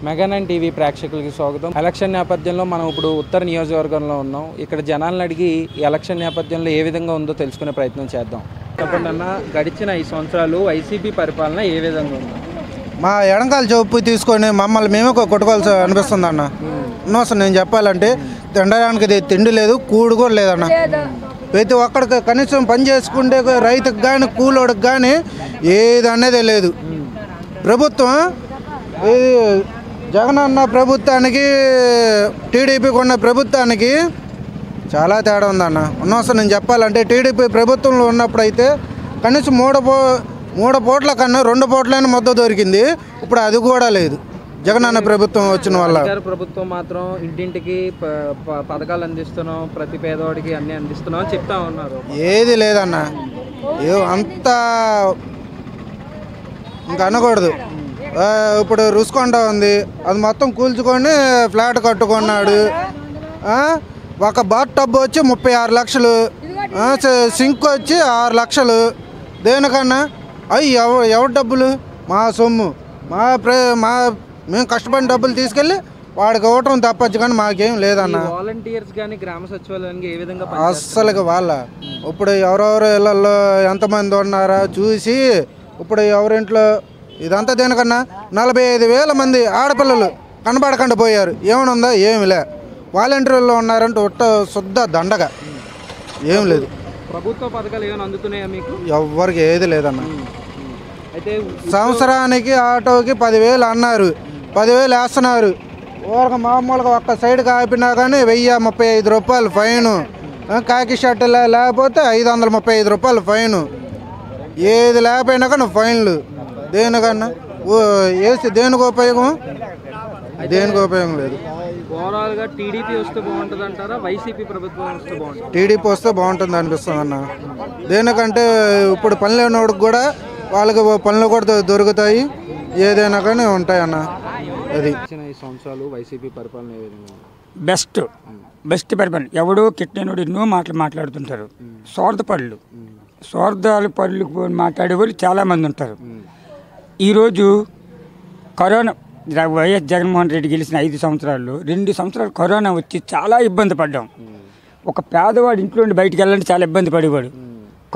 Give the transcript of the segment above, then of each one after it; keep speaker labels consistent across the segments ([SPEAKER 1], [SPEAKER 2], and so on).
[SPEAKER 1] మెగా9 TV ప్రేక్షకులకి స్వాగతం. Election నేపథ్యంలో మనం ఇప్పుడు ఉత్తర నియోజకవర్గంలో ఉన్నాం. ఇక్కడ జనాలను అడిగి ఈ ఎలక్షన్ నేపథ్యంలో ఏ విధంగా ఉందో తెలుసుకునే ప్రయత్నం చేద్దాం. చెప్పండి అన్న, గడిచిన 5 సంవత్సరాలు వైసీపీ పరిపాలన ఏ విధంగా ఉంది?
[SPEAKER 2] మా ఎడంకాల చూపు తీసుకొని మమ్మల్ని మేమే కొట్టుకోవాల్సి అనిపిస్తుంది అన్న. అనవసరం నేను చెప్పాలంటే తినడానికి తిండి లేదు, కూడు కూడా లేదన్న. ప్రతి ఒక్కడికి కనీసం పని చేసుకుంటే రైతుకు కానీ కూలోడికి కానీ ఏది అనేది లేదు. ప్రభుత్వం జగనన్న ప్రభుత్వానికి టీడీపీకి ఉన్న ప్రభుత్వానికి చాలా తేడా ఉందన్న. అనవసరం నేను చెప్పాలంటే టీడీపీ ప్రభుత్వంలో ఉన్నప్పుడు అయితే కనీసం మూడు పూట్ల కన్నా 2 పూట్లైనా ముద్ద దొరికింది. ఇప్పుడు అది కూడా లేదు జగనన్న ప్రభుత్వం వచ్చిన వల్ల.
[SPEAKER 1] ప్రభుత్వం మాత్రం ఇంటింటికి పథకాలు అందిస్తున్నాం, ప్రతి పేదవాడికి అన్ని అందిస్తున్నాం అని చెప్తా ఉన్నారు.
[SPEAKER 2] ఏది లేదన్న, అంతా ఇంకా అనకూడదు. ఇప్పుడు రుసుకొండ ఉంది, అది మొత్తం కూల్చుకొని ఫ్లాట్ కట్టుకున్నాడు. ఒక బాత్ టబ్ వచ్చి 36 లక్షలు, సింక్ వచ్చి 6 లక్షలు. దేనికన్నా అవి ఎవరి డబ్బులు? మా సొమ్ము, మేము కష్టపడిన డబ్బులు తీసుకెళ్ళి వాడికి ఇవ్వటం తప్పచ్చు, కానీ మాకేం లేదన్న.
[SPEAKER 1] వాలంటీర్స్ కానీ గ్రామ సచివాలయానికి ఏ విధంగా
[SPEAKER 2] అస్సలుగా ఇప్పుడు ఎవరెవరు ఇళ్ళల్లో ఎంతమంది ఉన్నారా చూసి ఇప్పుడు ఎవరింట్లో ఇదంతా దేనికన్నా 45,000 మంది ఆడపిల్లలు కనబడకుండా పోయారు. ఏమైనా ఉందా? ఏమి లే. వాలంటీర్లో ఉన్నారంటే శుద్ధ దండగా ఏం లేదు.
[SPEAKER 1] ప్రభుత్వ పథకాలు ఏమైనా అందుతున్నాయా మీకు?
[SPEAKER 2] ఎవ్వరికి ఏది లేదన్న.
[SPEAKER 1] అయితే
[SPEAKER 2] సంవత్సరానికి ఆటోకి 10,000 అన్నారు, 10,000 వేస్తున్నారు. ఊరికి మామూలుగా ఒక్క సైడ్కి ఆపినా కానీ 1,035 రూపాయలు ఫైను. కాకి షర్ట్ లేకపోతే 535 రూపాయలు ఫైను. ఏది లేకపోయినా కానీ ఫైన్లు. దేనికన్నా వేసి దేనికి ఉపయోగం? దేనికి ఉపయోగం లేదు.
[SPEAKER 1] ఓవరాల్గా టీడీపీ వస్తే బాగుంటుంది అంటారా, వైసీపీ ప్రభుత్వం వస్తే బాగుంటుంది?
[SPEAKER 2] టీడీపీ వస్తే బాగుంటుంది అనిపిస్తుంది అన్న. దేనికంటే ఇప్పుడు పని లేనివాడికి కూడా వాళ్ళకి పనులు కూడా దొరుకుతాయి, ఏదైనా కానీ ఉంటాయన్న. అది
[SPEAKER 1] 5 సంవత్సరాలు వైసీపీ పరిపాలన ఏ విధంగా?
[SPEAKER 3] బెస్ట్ పరిపాలన. ఎవడో కిట్టినోడు ఎన్నో మాట్లాడుతుంటారు. స్వార్థాల పనులు మాట్లాడే వాళ్ళు చాలామంది ఉంటారు. ఈరోజు కరోనా వైఎస్ జగన్మోహన్ రెడ్డి గెలిచిన 5 సంవత్సరాల్లో 2 సంవత్సరాలు కరోనా వచ్చి చాలా ఇబ్బంది పడ్డాం. ఒక పేదవాడు ఇంట్లో నుండి బయటికి వెళ్ళాలంటే చాలా ఇబ్బంది పడేవాడు.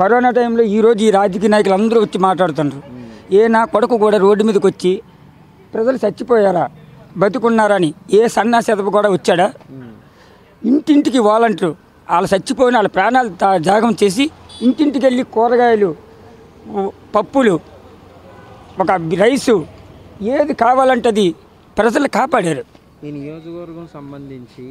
[SPEAKER 3] కరోనా టైంలో ఈరోజు ఈ రాజకీయ నాయకులు అందరూ వచ్చి మాట్లాడుతున్నారు. నా కొడుకు కూడా రోడ్డు మీదకి వచ్చి ప్రజలు చచ్చిపోయారా బతుకున్నారని సన్నాసేదపు కూడా వచ్చాడా? ఇంటింటికి వాలంటీరు వాళ్ళు చచ్చిపోయిన వాళ్ళ ప్రాణాలు త్యాగం చేసి ఇంటింటికి వెళ్ళి కూరగాయలు, పప్పులు, ఒక రైసు ఏది కావాలంటే అది ప్రజలు కాపాడారు.
[SPEAKER 1] ఈ నియోజకవర్గం సంబంధించి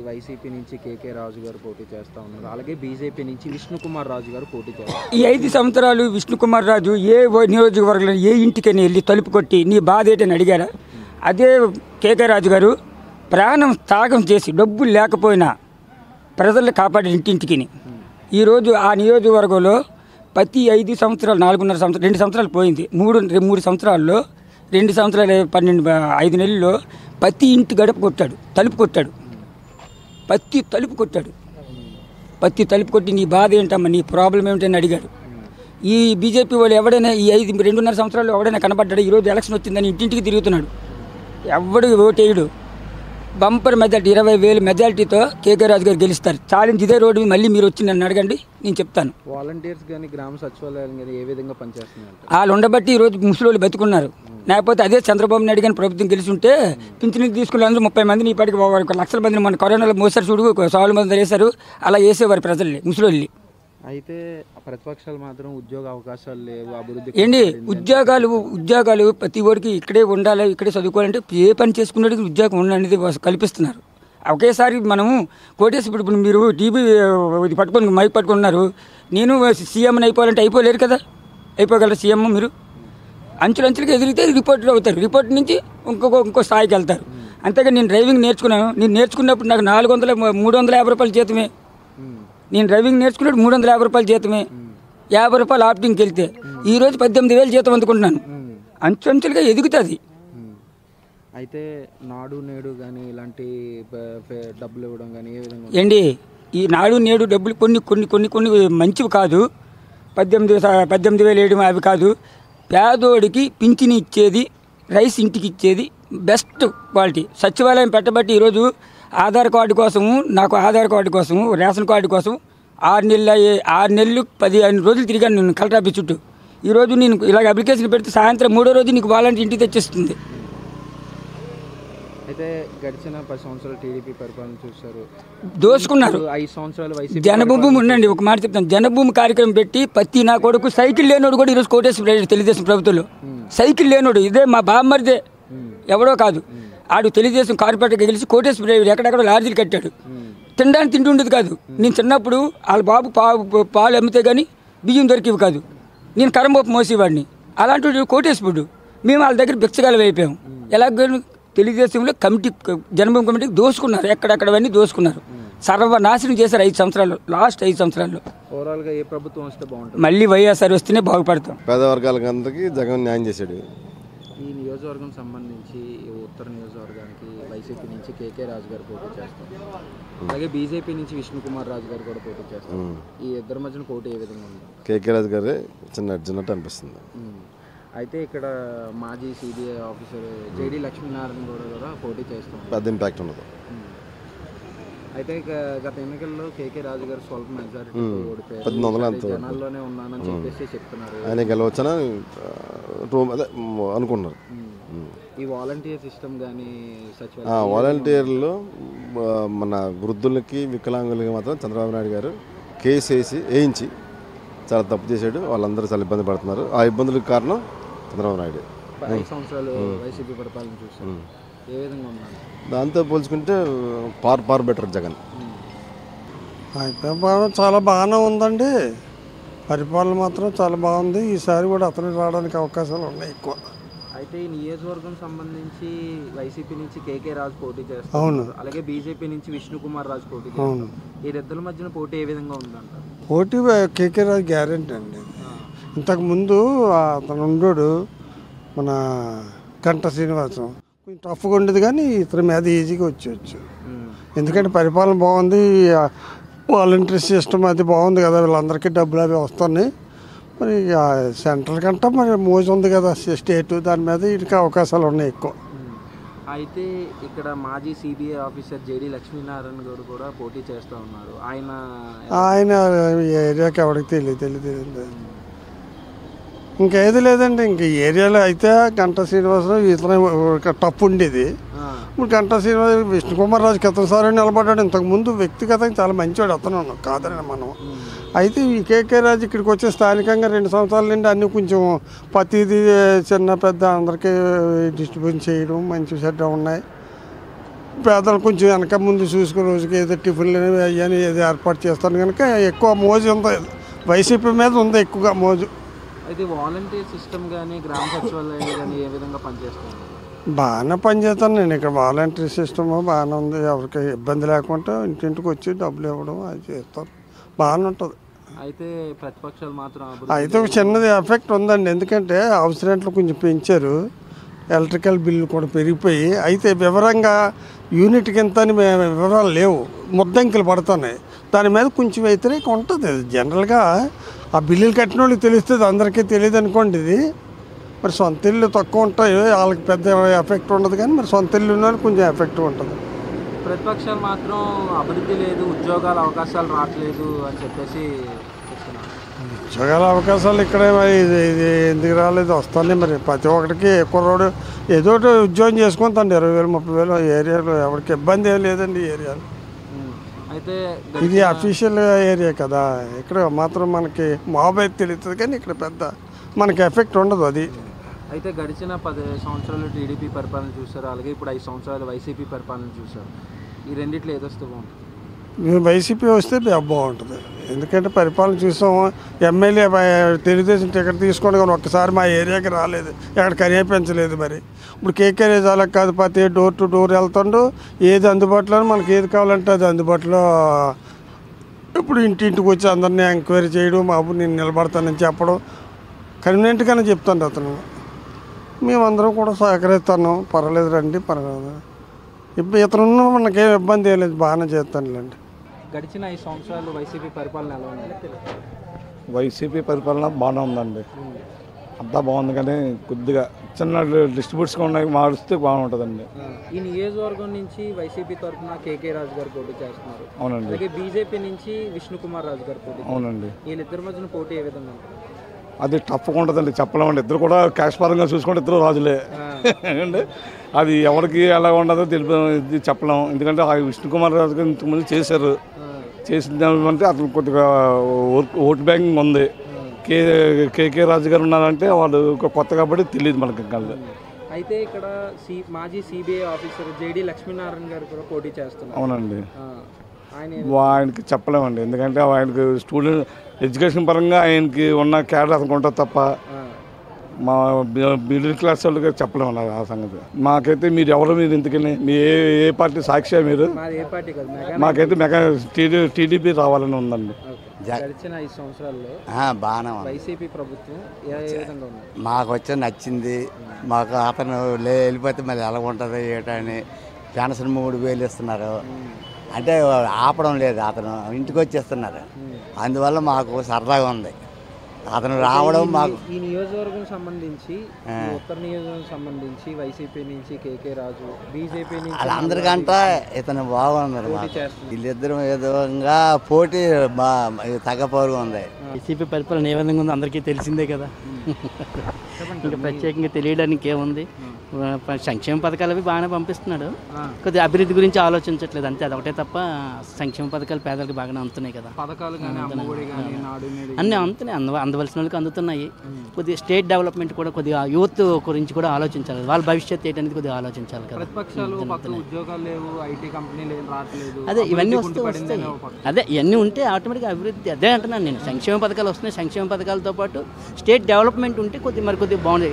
[SPEAKER 1] వైసీపీ నుంచి కేకే రాజు గారు పోటీ చేస్తూ ఉన్నారు, అలాగే బీజేపీ నుంచి విష్ణుకుమార్ రాజు గారు పోటీ చేస్తారు.
[SPEAKER 3] ఈ 5 సంవత్సరాలు విష్ణుకుమార్ రాజు ఏ నియోజకవర్గంలో ఏ ఇంటికని వెళ్ళి తలుపు కొట్టి నీ బాధ ఏంటని అడిగారా? అదే కేకే రాజు గారు ప్రాణం త్యాగం చేసి డబ్బులు లేకపోయినా ప్రజల్ని కాపాడే ఇంటింటికి. ఈరోజు ఆ నియోజకవర్గంలో ప్రతి 5 సంవత్సరాలు 4.5 సంవత్సరాలు 2 సంవత్సరాలు పోయింది. 3 సంవత్సరాల్లో 2 సంవత్సరాలు 5 నెలల్లో ప్రతి ఇంటి గడప కొట్టాడు, తలుపు కొట్టాడు, ప్రతి తలుపు కొట్టి నీ బాధ ఏంటమ్మా, నీ ప్రాబ్లం ఏమిటని అడిగాడు. ఈ బీజేపీ వాళ్ళు ఎవడైనా ఈ 2.5 సంవత్సరాలు ఎవడైనా కనబడ్డాడు? ఈరోజు ఎలక్షన్ వచ్చిందని ఇంటింటికి తిరుగుతున్నాడు, ఎవడు ఓటేయుడు. బంపర్ మెజార్టీ 20,000 మెజార్టీతో కేకే రాజు గారు గెలుస్తారు. ఛాలెంజ్ ఇదే రోడ్డు మళ్ళీ మీరు వచ్చి నన్ను అడగండి, నేను చెప్తాను.
[SPEAKER 1] వాలంటీర్స్ కానీ గ్రామ సచివాలయాలు కానీ ఏ విధంగా పనిచేస్తున్నారు?
[SPEAKER 3] వాళ్ళు ఉండబట్టి ఈరోజు ముసలోళ్ళు బతుకున్నారు. లేకపోతే అదే చంద్రబాబు నాయుడు కానీ ప్రభుత్వం గెలిచి ఉంటే పింఛన్లు తీసుకునే అందరూ 30 మందిని ఇప్పటికి 1 లక్షల మందిని మన కరోనాలో మోసారు చూడు, 100 మంది వేశారు. అలా వేసేవారు ప్రజల్ని, ముసలోళ్ళని.
[SPEAKER 1] అయితే ప్రతిపక్షాలు మాత్రం ఉద్యోగ అవకాశాలు లేవు, అభివృద్ధి
[SPEAKER 3] ఉద్యోగాలు ప్రతి ఒక్కరికి ఇక్కడే ఉండాలి, ఇక్కడే చదువుకోవాలంటే ఏ పని చేసుకునేది ఉద్యోగం అనేది కల్పిస్తున్నారు. ఒకేసారి మనము కోటేసి ఇప్పుడు మీరు టీవీ పట్టుకొని మైక్ పట్టుకున్నారు, నేను సీఎంని అయిపోవాలంటే అయిపోలేరు కదా. అయిపోగలరు సీఎం? మీరు అంచులంచులుగా ఎదిరితే రిపోర్టర్ అవుతారు, రిపోర్ట్ నుంచి ఇంకో స్థాయికి వెళ్తారు. అంతేగా నేను డ్రైవింగ్ నేర్చుకున్నాను, నేను నేర్చుకున్నప్పుడు నాకు 350 రూపాయల జీతమే. నేను డ్రైవింగ్ నేర్చుకున్నప్పుడు 350 రూపాయల జీతమే. 50 రూపాయలు ఆప్టింగ్కి వెళ్తే ఈరోజు 18,000 జీతం అందుకుంటున్నాను. అంచులంచులుగా ఎదుగుతుంది.
[SPEAKER 1] అయితే నాడు నేడు కానీ ఇలాంటి డబ్బులు ఇవ్వడం కానీ ఏ విధంగా
[SPEAKER 3] ఈ నాడు నేడు డబ్బులు కొన్ని మంచివి కాదు. 18,000 వేయడం అవి కాదు. పేదోడికి పింఛని ఇచ్చేది రైస్ ఇంటికి ఇచ్చేది బెస్ట్ క్వాలిటీ. సచివాలయం పెట్టబట్టి ఈరోజు ఆధార్ కార్డు కోసము, నాకు ఆధార్ కార్డు కోసము, రేషన్ కార్డు కోసం 6 నెలలు 15 రోజులు తిరిగాను నేను కలెక్టర్ ఆఫీస్ చుట్టూ. ఈరోజు నేను ఇలాగ అప్లికేషన్ పెడితే సాయంత్రం 3వ రోజు నీకు వాలంటీర్ ఇంటికి తెచ్చేస్తుంది.
[SPEAKER 1] అయితే గడిచిన 10 సంవత్సరాలు టీడీపీ పరిపాలన చూశారు,
[SPEAKER 3] దోసుకున్నారు.
[SPEAKER 1] 5 సంవత్సరాలు వైసీపీ
[SPEAKER 3] జనభూమి ఉండండి, ఒక మాట చెప్తాను. జనభూమి కార్యక్రమం పెట్టి ప్రతి నా కొడుకు సైకిల్ లేనోడు కూడా ఈరోజు కోటేశ్వర తెలుగుదేశం ప్రభుత్వంలో సైకిల్ లేనోడు, ఇదే మా బామ్మరిదే, ఎవడో కాదు. ఆడు తెలుగుదేశం కార్పొరేటర్గా గెలిచి కోటేశ్వర ఎక్కడెక్కడ లాడ్జీలు కట్టాడు. తినడానికి తిండి ఉండేది కాదు. నేను చిన్నప్పుడు వాళ్ళ బాబు పాలు అమ్మితే కానీ బియ్యం దొరికేవి కాదు. నేను కరంబోపు మోసేవాడిని. అలాంటి కోటేశ్వరుడు. మేము వాళ్ళ దగ్గర బిచ్చగాలు అయిపోయాం. ఎలాగ తెలుగుదేశంలో కమిటీ, జన్మభూమి కమిటీకి దోసుకున్నారు, ఎక్కడెక్కడవన్నీ దోసుకున్నారు, సర్వనాశనం చేశారు 5 సంవత్సరాలు. లాస్ట్ 5 సంవత్సరాల్లో
[SPEAKER 1] ఓవరాల్గా ఏ ప్రభుత్వం వస్తే బాగుంటుంది?
[SPEAKER 3] మళ్ళీ వైఎస్ఆర్ వస్తేనే బాగుపడతాం.
[SPEAKER 4] పేదవర్గాలకు అందరికీ జగన్ న్యాయం చేశాడు.
[SPEAKER 1] ఈ నియోజకవర్గం సంబంధించి ఉత్తర నియోజకవర్గానికి వైసీపీ నుంచి కేకే రాజు గారు పోటీ చేస్తారు, అలాగే బీజేపీ నుంచి విష్ణుకుమార్ రాజు గారు కూడా పోటీ చేస్తారు. ఈ ఇద్దరి మధ్యన పోటీ ఏ విధంగా ఉంది?
[SPEAKER 4] కేకే రాజు గారే చిన్న అర్జునట్టు అనిపిస్తుంది.
[SPEAKER 1] అయితే ఇక్కడ మాజీ సిబిఐ ఆఫీసర్ జేడి లక్ష్మీనారాయణ కూడా పోటీ చేస్తున్నారు.
[SPEAKER 4] పెద్ద ఇంపాక్ట్ ఉండదు.
[SPEAKER 1] అయితే గత ఎన్నికల్లో కేకే రాజు గారు స్వల్ప మెజారిటీ ఓడిపోయారు.
[SPEAKER 4] 1900
[SPEAKER 1] జనాల్లోనే ఉన్నానని చెప్పేసి చెప్తున్నారు.
[SPEAKER 4] ఆయన గెలవచ్చని అదే అనుకుంటున్నారు.
[SPEAKER 1] ఈ వాలంటీర్ సిస్టమ్ కానీ సచివాలయం
[SPEAKER 4] వాలంటీర్లు మన వృద్ధులకి వికలాంగులకి మాత్రం చంద్రబాబు నాయుడు గారు కేసు వేయించి చాలా తప్పు చేశాడు. వాళ్ళందరూ చాలా ఇబ్బంది పడుతున్నారు. ఆ ఇబ్బందులకు కారణం చంద్రబాబు నాయుడు.
[SPEAKER 1] 5 సంవత్సరాలు వైసీపీ పరిపాలన చూశారు, ఏ విధంగా ఉన్నారు?
[SPEAKER 4] దాంతో పోల్చుకుంటే పార్ బెటర్ జగన్.
[SPEAKER 2] చాలా బాగానే ఉందండి. పరిపాలన మాత్రం చాలా బాగుంది. ఈసారి కూడా అతను రావడానికి అవకాశాలు ఉన్నాయి ఎక్కువ.
[SPEAKER 1] అయితే ఈ నియోజకవర్గం సంబంధించి వైసీపీ నుంచి కేకే రాజు పోటీ చేస్తారు.
[SPEAKER 2] అవును.
[SPEAKER 1] అలాగే బీజేపీ నుంచి విష్ణుకుమార్ రాజు పోటీ చేస్తారు. ఈ ఇద్దరి మధ్యన పోటీ ఏ విధంగా ఉందంటారు?
[SPEAKER 2] పోటీ కేకే రాజు గ్యారెంటీ అండి. ఇంతకుముందు అతను ఉండోడు మన గంట శ్రీనివాసం కొంచెం టఫ్గా ఉండేది, కానీ ఇతని మీద ఈజీగా వచ్చేయచ్చు. ఎందుకంటే పరిపాలన బాగుంది, వాలంటరీ సిస్టమ్ అది బాగుంది కదా, వీళ్ళందరికీ డబ్బులు అవి వస్తున్నాయి. మరి సెంట్రల్ కంటే మరి మోజు ఉంది కదా స్టేట్, దాని మీద వీటికి అవకాశాలు ఉన్నాయి ఎక్కువ.
[SPEAKER 1] అయితే ఇక్కడ మాజీ సిబిఐ ఆఫీసర్ జేడి లక్ష్మీనారాయణ గారు కూడా పోటీ చేస్తూ ఉన్నారు.
[SPEAKER 2] ఆయన ఏరియాకి ఎవరికి తెలియదు. ఇంకేది లేదండి. ఇంక ఏరియాలో అయితే గంటా శ్రీనివాసరావు ఇతను టఫ్ ఉండేది. ఇప్పుడు గంటా శ్రీనివాస విష్ణుకుమార్ రాజు క్రితం సారి నిలబడ్డాడు. ఇంతకుముందు వ్యక్తిగతంగా చాలా మంచివాడు అతను, కాదని మనం. అయితే ఈ కేకే రాజు ఇక్కడికి వచ్చే స్థానికంగా 2 సంవత్సరాల నుండి అన్నీ కొంచెం ప్రతిదీ చిన్న పెద్ద అందరికీ డిస్ట్రిబ్యూషన్ చేయడం మంచి చెడ్డ ఉన్నాయి. పేదలు కొంచెం వెనక ముందు చూసుకుని రోజుకి ఏదో టిఫిన్లు అయ్యని ఏదో ఏర్పాటు చేస్తాను కనుక ఎక్కువ మోజు ఉంది వైసీపీ మీద, ఉంది ఎక్కువగా మోజు.
[SPEAKER 1] అయితే వాలంటీర్ సిస్టమ్ కానీ గ్రామ సచివాలయం కానీ ఏ విధంగా పనిచేస్తుంది?
[SPEAKER 2] బాగానే పనిచేస్తాను నేను ఇక్కడ. వాలంటీర్ సిస్టమ్ బాగానే ఉంది. ఎవరికి ఇబ్బంది లేకుండా ఇంటింటికి వచ్చి డబ్బులు ఇవ్వడం అది చేస్తారు, బాగానే ఉంటుంది.
[SPEAKER 1] అయితే ప్రతిపక్షాలు మాత్రం
[SPEAKER 2] అయితే ఒక చిన్నది ఎఫెక్ట్ ఉందండి. ఎందుకంటే హౌస్ రెంట్లు కొంచెం పెంచారు, ఎలక్ట్రికల్ బిల్లు కూడా పెరిగిపోయి. అయితే వివరంగా యూనిట్కి ఎంత అని వివరాలు లేవు, ముద్దంకిలు పడుతున్నాయి. దాని మీద కొంచెం వ్యతిరేకం ఉంటుంది. జనరల్గా ఆ బిల్లులు కట్టిన వాళ్ళకి తెలుస్తుంది, అందరికీ తెలియదు అనుకోండి. ఇది మరి సొంత ఇల్లు తక్కువ ఉంటాయి, వాళ్ళకి పెద్ద ఎఫెక్ట్ ఉండదు. కానీ మరి సొంత ఇల్లు ఉన్న వాళ్ళకి కొంచెం ఎఫెక్ట్ ఉంటుంది.
[SPEAKER 1] ప్రతిపక్షాలు మాత్రం అభివృద్ధి లేదు, ఉద్యోగాల అవకాశాలు రావట్లేదు అని చెప్పేసి చెప్తున్నారు.
[SPEAKER 2] ఉద్యోగాల అవకాశాలు ఇక్కడే మరి ఇది ఎందుకు రాలేదు, వస్తానే మరి ప్రతి ఒక్కరికి కుర్రోడు ఏదో ఉద్యోగం చేసుకొని తండ్రి 20,000 30,000 ఏరియాలో ఎవరికి ఇబ్బంది ఏం లేదండి ఈ ఏరియాలో.
[SPEAKER 1] అయితే
[SPEAKER 2] ఇది అఫీషియల్ ఏరియా కదా, ఇక్కడ మాత్రం మనకి మాబ్ అయితే తెలుస్తుంది, కానీ ఇక్కడ పెద్ద మనకి ఎఫెక్ట్ ఉండదు అది.
[SPEAKER 1] అయితే గడిచిన 10 సంవత్సరాలు టీడీపీ పరిపాలన చూశారు, అలాగే ఇప్పుడు 5 సంవత్సరాలు వైసీపీ పరిపాలన చూశారు. ఈ రెండిట్లో ఏదొస్తే బాగుంటుంది?
[SPEAKER 2] వైసీపీ వస్తే బాగుంటుంది. ఎందుకంటే పరిపాలన చూసాం. ఎమ్మెల్యే తెలుగుదేశం టికెట్ తీసుకోండి కానీ ఒక్కసారి మా ఏరియాకి రాలేదు, ఎక్కడ కనిపించలేదు. మరి ఇప్పుడు కేకే అలా కాదు, ప్రతి డోర్ టు డోర్ వెళ్తుండు, ఏది అందుబాటులో మనకి ఏది కావాలంటే అది అందుబాటులో. ఇప్పుడు ఇంటింటికి వచ్చి అందరినీ ఎంక్వైరీ చేయడం, బాబు నేను నిలబడతానని చెప్పడం, కన్వీనియంట్గానే చెప్తాను అతను. మేమందరం కూడా సహకరిస్తాను, పర్వాలేదు రండి, పర్వాలేదు. ఇప్పుడు ఇతను మనకేం ఇబ్బంది ఏం లేదు, బాగానే చేస్తానులేండి.
[SPEAKER 1] గడిచిన 5 సంవత్సరాలు వైసీపీ పరిపాలన ఎలా ఉంది?
[SPEAKER 5] వైసీపీ పరిపాలన బాగానే ఉందండి. అంతా బాగుంది కానీ కొద్దిగా చిన్న డిస్ట్రిబ్యూట్స్గా ఉన్నాయి మారుస్తే బాగుంటుందండి.
[SPEAKER 1] ఈ నియోజకవర్గం నుంచి వైసీపీ తరఫున కేకే రాజు గారు పోటీ చేస్తున్నారు.
[SPEAKER 5] అవునండి.
[SPEAKER 1] అలాగే బీజేపీ నుంచి విష్ణుకుమార్ రాజు గారు పోటీ.
[SPEAKER 5] అవునండి.
[SPEAKER 1] వీళ్ళిద్దరి మధ్యన పోటీ ఏ విధంగా ఉంటుంది?
[SPEAKER 5] అది టఫ్గా ఉంటుందండి, చెప్పలేమండి. ఇద్దరు కూడా క్యాష్ పరంగా చూసుకుంటే ఇద్దరు రాజులే అండి. అది ఎవరికి ఎలా ఉండదో ఇది చెప్పలేము. ఎందుకంటే ఆ విష్ణుకుమార్ రాజు గారు ఇంతకుముందు చేశారు. చేసిందంటే అతను కొద్దిగా ఓట్ బ్యాంకింగ్ ఉంది. కేకే రాజు గారు ఉన్నారంటే వాళ్ళు కొత్త కాబట్టి తెలియదు మనకి.
[SPEAKER 1] అయితే ఇక్కడ మాజీ సిబిఐ ఆఫీసర్ జేడి లక్ష్మీనారాయణ గారు కూడా పోటీ చేస్తున్నారు.
[SPEAKER 5] అవునండి. ఆయనకి చెప్పలేమండి, ఎందుకంటే ఆయనకి స్టూడెంట్ ఎడ్యుకేషన్ పరంగా ఆయనకి ఉన్న క్యాడర్ అతనికి ఉంటుంది తప్ప మా మిడిల్ క్లాస్ వాళ్ళకి చెప్పలేము ఆ సంగతి. మాకైతే మీరు ఎందుకని మీ ఏ పార్టీ సాక్షి మీరు? మాకైతే టీడీపీ రావాలని ఉందండి.
[SPEAKER 1] గడిచిన 5 సంవత్సరాల్లో
[SPEAKER 6] బాగానే
[SPEAKER 1] వైసీపీ ప్రభుత్వం ఏ విధంగా ఉంది?
[SPEAKER 6] మాకు వచ్చి నచ్చింది. మాకు అతను వెళ్ళిపోతే మళ్ళీ ఎలా ఉంటుంది ఏటని పెన్షన్ 3000 ఇస్తున్నారు. అంటే ఆపడం లేదు, అతను ఇంటికి వచ్చేస్తున్నారు. అందువల్ల మాకు సరదాగా ఉంది అతను రావడం. మాకు
[SPEAKER 1] ఈ నియోజకవర్గం సంబంధించి ఉత్తర నియోజకవర్గం సంబంధించి వైసీపీ నుంచి కేకే రాజు, బీజేపీ నుంచి
[SPEAKER 6] వాళ్ళందరికంటే ఇతను బాగున్నారు. వీళ్ళిద్దరు విధంగా పోటీ తగ్గపోరుగా ఉంది.
[SPEAKER 7] వైసీపీ పరిపాలన ఏ విధంగా ఉందో అందరికీ తెలిసిందే కదా. ఇంకా ప్రత్యేకంగా తెలియడానికి ఏముంది, సంక్షేమ పథకాలు అవి బాగానే పంపిస్తున్నాడు. కొద్దిగా అభివృద్ధి గురించి ఆలోచించట్లేదు అంతే, అదొకటే తప్ప సంక్షేమ పథకాలు పేదలకు బాగానే అందుతున్నాయి కదా. అన్నీ అందుతున్నాయి, అందవలసిన వాళ్ళకి అందుతున్నాయి. కొద్దిగా స్టేట్ డెవలప్మెంట్ కూడా కొద్దిగా యూత్ గురించి కూడా ఆలోచించాలి. వాళ్ళ భవిష్యత్తు ఏంటనేది కొద్దిగా ఆలోచించాలి కదా. అదే ఇవన్నీ వస్తాయి. అదే ఇవన్నీ ఉంటే ఆటోమేటిక్గా అభివృద్ధి. అదే అంటున్నాను నేను, సంక్షేమ పథకాలు వస్తున్నాయి. సంక్షేమ పథకాలతో పాటు స్టేట్ డెవలప్మెంట్ ఉంటే కొద్దిగా బాగుంది.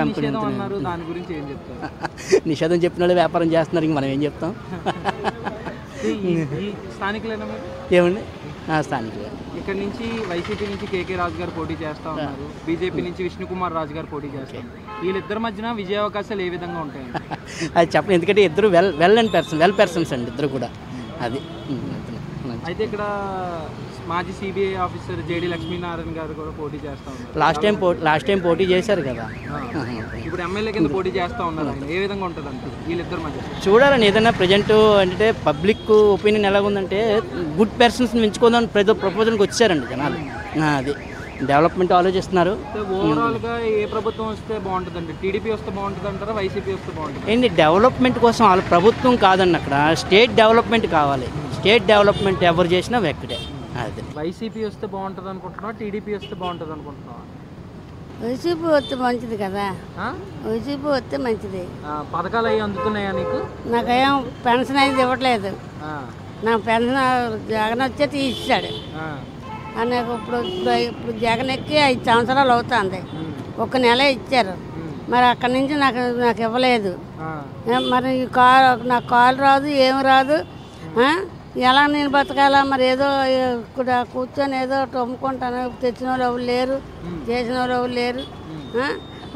[SPEAKER 7] కంపెనీ నిషేధం చెప్పిన వాళ్ళు వ్యాపారం చేస్తున్నారు, ఇంక మనం ఏం చెప్తాం. ఏమండి స్థానికులు
[SPEAKER 1] ఇక్కడ నుంచి వైసీపీ నుంచి కేకే రాజు గారు పోటీ చేస్తా ఉన్నారు, బీజేపీ నుంచి విష్ణుకుమార్ రాజు గారు పోటీ చేస్తారు. వీళ్ళిద్దరి మధ్యన విజయావకాశాలు ఏ విధంగా ఉంటాయి?
[SPEAKER 7] అది చెప్పండి, ఎందుకంటే ఇద్దరు వెల్ పర్సన్స్ అండి ఇద్దరు కూడా. అది
[SPEAKER 1] అయితే ఇక్కడ మాజీ సిబిఐ ఆఫీసర్ జేడి లక్ష్మీనారాయణ గారు కూడా పోటీ చేస్తా ఉన్నారు.
[SPEAKER 7] లాస్ట్ టైం పోటీ చేశారు కదా.
[SPEAKER 1] ఇప్పుడు ఎమ్మెల్యే కింద పోటీ చేస్తా ఉన్నారు. ఆయన ఏ విధంగా ఉంటుంది అంటే వీళ్ళిద్దరి మధ్య
[SPEAKER 7] చూడాలని ఏదైనా ప్రజెంట్ అంటే పబ్లిక్ ఒపీనియన్ ఎలాగుందంటే గుడ్ పర్సన్స్ని ఎంచుకోదాని ప్రపోజల్కి వచ్చారండి జనాలు. అది డెవలప్మెంట్ ఆలోచిస్తున్నారు.
[SPEAKER 1] ఓవరాల్గా ఏ ప్రభుత్వం వస్తే బాగుంటుందండి? టీడీపీ వస్తే బాగుంటుంది అంటారా, వైసీపీ వస్తే బాగుంటుంది?
[SPEAKER 7] ఏంటి డెవలప్మెంట్ కోసం వాళ్ళ ప్రభుత్వం కాదండి, అక్కడ స్టేట్ డెవలప్మెంట్ కావాలి. స్టేట్ డెవలప్మెంట్ ఎవరు చేసినా వెక్కడే. అది
[SPEAKER 1] వైసీపీ వస్తే బాగుంటుంది అనుకుంటున్నా, టీడీపీ వస్తే బాగుంటుంది అనుకుంటున్నా?
[SPEAKER 8] వైసీపీ వస్తే మంచిది కదా. వైసీపీ వస్తే మంచిది.
[SPEAKER 1] పథకాలు అవి అందుతున్నాయా నీకు?
[SPEAKER 8] నాకేం పెన్షన్ అయితే ఇవ్వట్లేదు. నా పెన్షన్ జగన్ వచ్చే తీసాడు. నాకు ఇప్పుడు జగన్ ఎక్కి 5 సంవత్సరాలు అవుతుంది. 1 నెల ఇచ్చారు, మరి అక్కడి నుంచి నాకు ఇవ్వలేదు. మరి నాకు కాలు రాదు, ఏమి రాదు. ఎలా నేను బతకాలా? మరి ఏదో ఇక్కడ కూర్చొని ఏదో అమ్ముకుంటాను. తెచ్చిన వాళ్ళు ఎవరు లేరు, చేసిన వాళ్ళు ఎవరు లేరు.